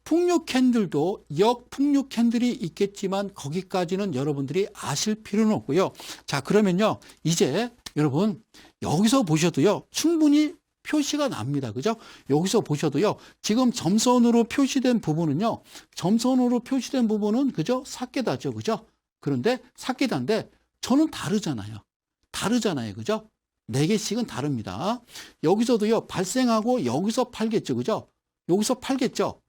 풍류 캔들도 역풍류 캔들이 있겠지만 거기까지는 여러분들이 아실 필요는 없고요. 자, 그러면요. 이제 여러분 여기서 보셔도요. 충분히 표시가 납니다. 그죠? 여기서 보셔도요. 지금 점선으로 표시된 부분은요. 점선으로 표시된 부분은 그죠? 사케다죠. 그죠? 그런데 사케다인데 저는 다르잖아요. 다르잖아요. 그죠? 4개씩은 다릅니다. 여기서도요. 발생하고 여기서 팔겠죠. 그죠? 여기서 팔겠죠.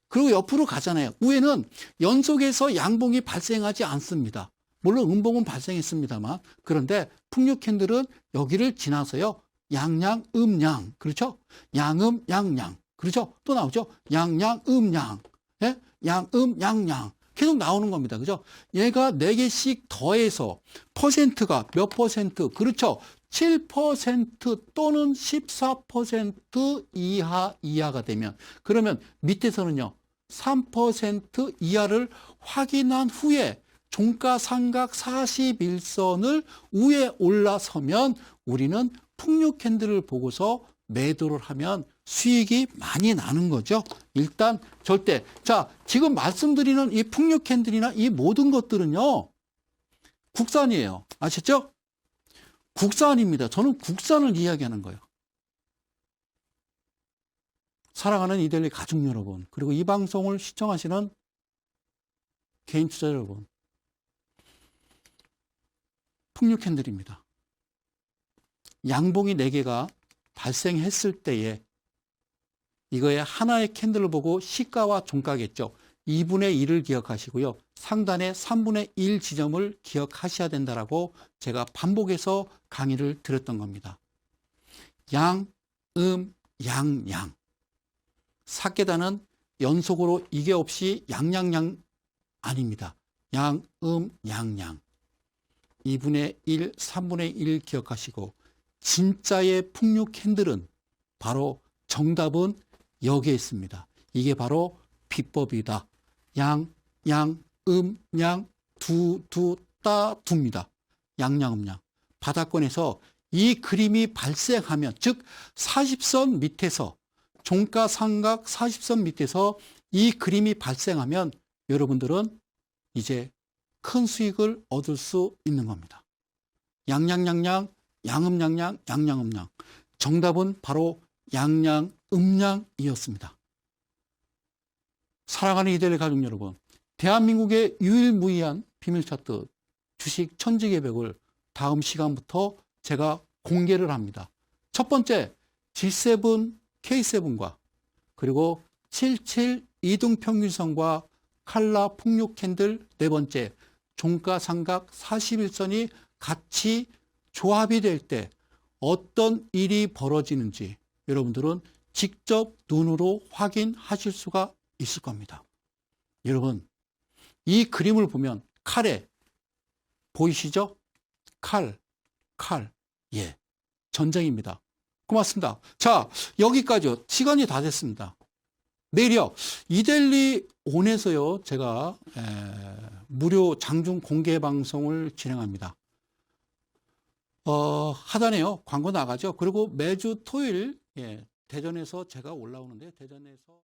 그리고 옆으로 가잖아요. 위에는 연속해서 양봉이 발생하지 않습니다. 물론 음봉은 발생했습니다만. 그런데 풍류 캔들은 여기를 지나서요. 양양, 음양. 그렇죠? 양음, 양양. 그렇죠? 또 나오죠? 양양, 음양. 예? 양음, 양양. 계속 나오는 겁니다. 그죠? 얘가 4개씩 더해서 퍼센트가 몇 퍼센트? 그렇죠? 7% 또는 14% 이하가 되면 그러면 밑에서는요. 3% 이하를 확인한 후에 종가상각 41선을 위에 올라서면 우리는 풍류 캔들을 보고서 매도를 하면 수익이 많이 나는 거죠. 일단 절대. 자, 지금 말씀드리는 이 풍류 캔들이나 이 모든 것들은요. 국산이에요. 아셨죠? 국산입니다. 저는 국산을 이야기하는 거예요. 사랑하는 이데일리 가족 여러분, 그리고 이 방송을 시청하시는 개인 투자자 여러분, 풍류 캔들입니다. 양봉이 4개가 발생했을 때에 이거의 하나의 캔들을 보고 시가와 종가겠죠. 2분의 1을 기억하시고요. 상단에 3분의 1 지점을 기억하셔야 된다라고 제가 반복해서 강의를 드렸던 겁니다. 양, 양, 양. 사케다는 연속으로 이게 없이 양양양 아닙니다. 양, 양. 2분의 1, 3분의 1 기억하시고 진짜의 풍류 캔들은 바로 정답은 여기에 있습니다. 이게 바로 비법이다. 양, 양, 두입니다. 양양, 바닥권에서 이 그림이 발생하면 즉 40선 밑에서 종가상각 40선 밑에서 이 그림이 발생하면 여러분들은 이제 큰 수익을 얻을 수 있는 겁니다. 양양양양, 양음양양, 양양음양. 정답은 바로 양양음양이었습니다. 사랑하는 이데일리 가족 여러분, 대한민국의 유일무이한 비밀 차트 주식 천지개벽을 다음 시간부터 제가 공개를 합니다. 첫 번째 G7, K7과 그리고 77 이등평균선과 칼라 풍류 캔들 네 번째 종가상각 41선이 같이 조합이 될 때 어떤 일이 벌어지는지 여러분들은 직접 눈으로 확인하실 수가 있을 겁니다. 여러분, 이 그림을 보면 칼에 보이시죠? 칼. 예. 전쟁입니다. 고맙습니다. 자, 여기까지요. 시간이 다 됐습니다. 내일이요. 이데일리 온에서요. 제가 무료 장중 공개 방송을 진행합니다. 하단에요. 광고 나가죠. 그리고 매주 토요일 대전에서 제가 올라오는데 대전에서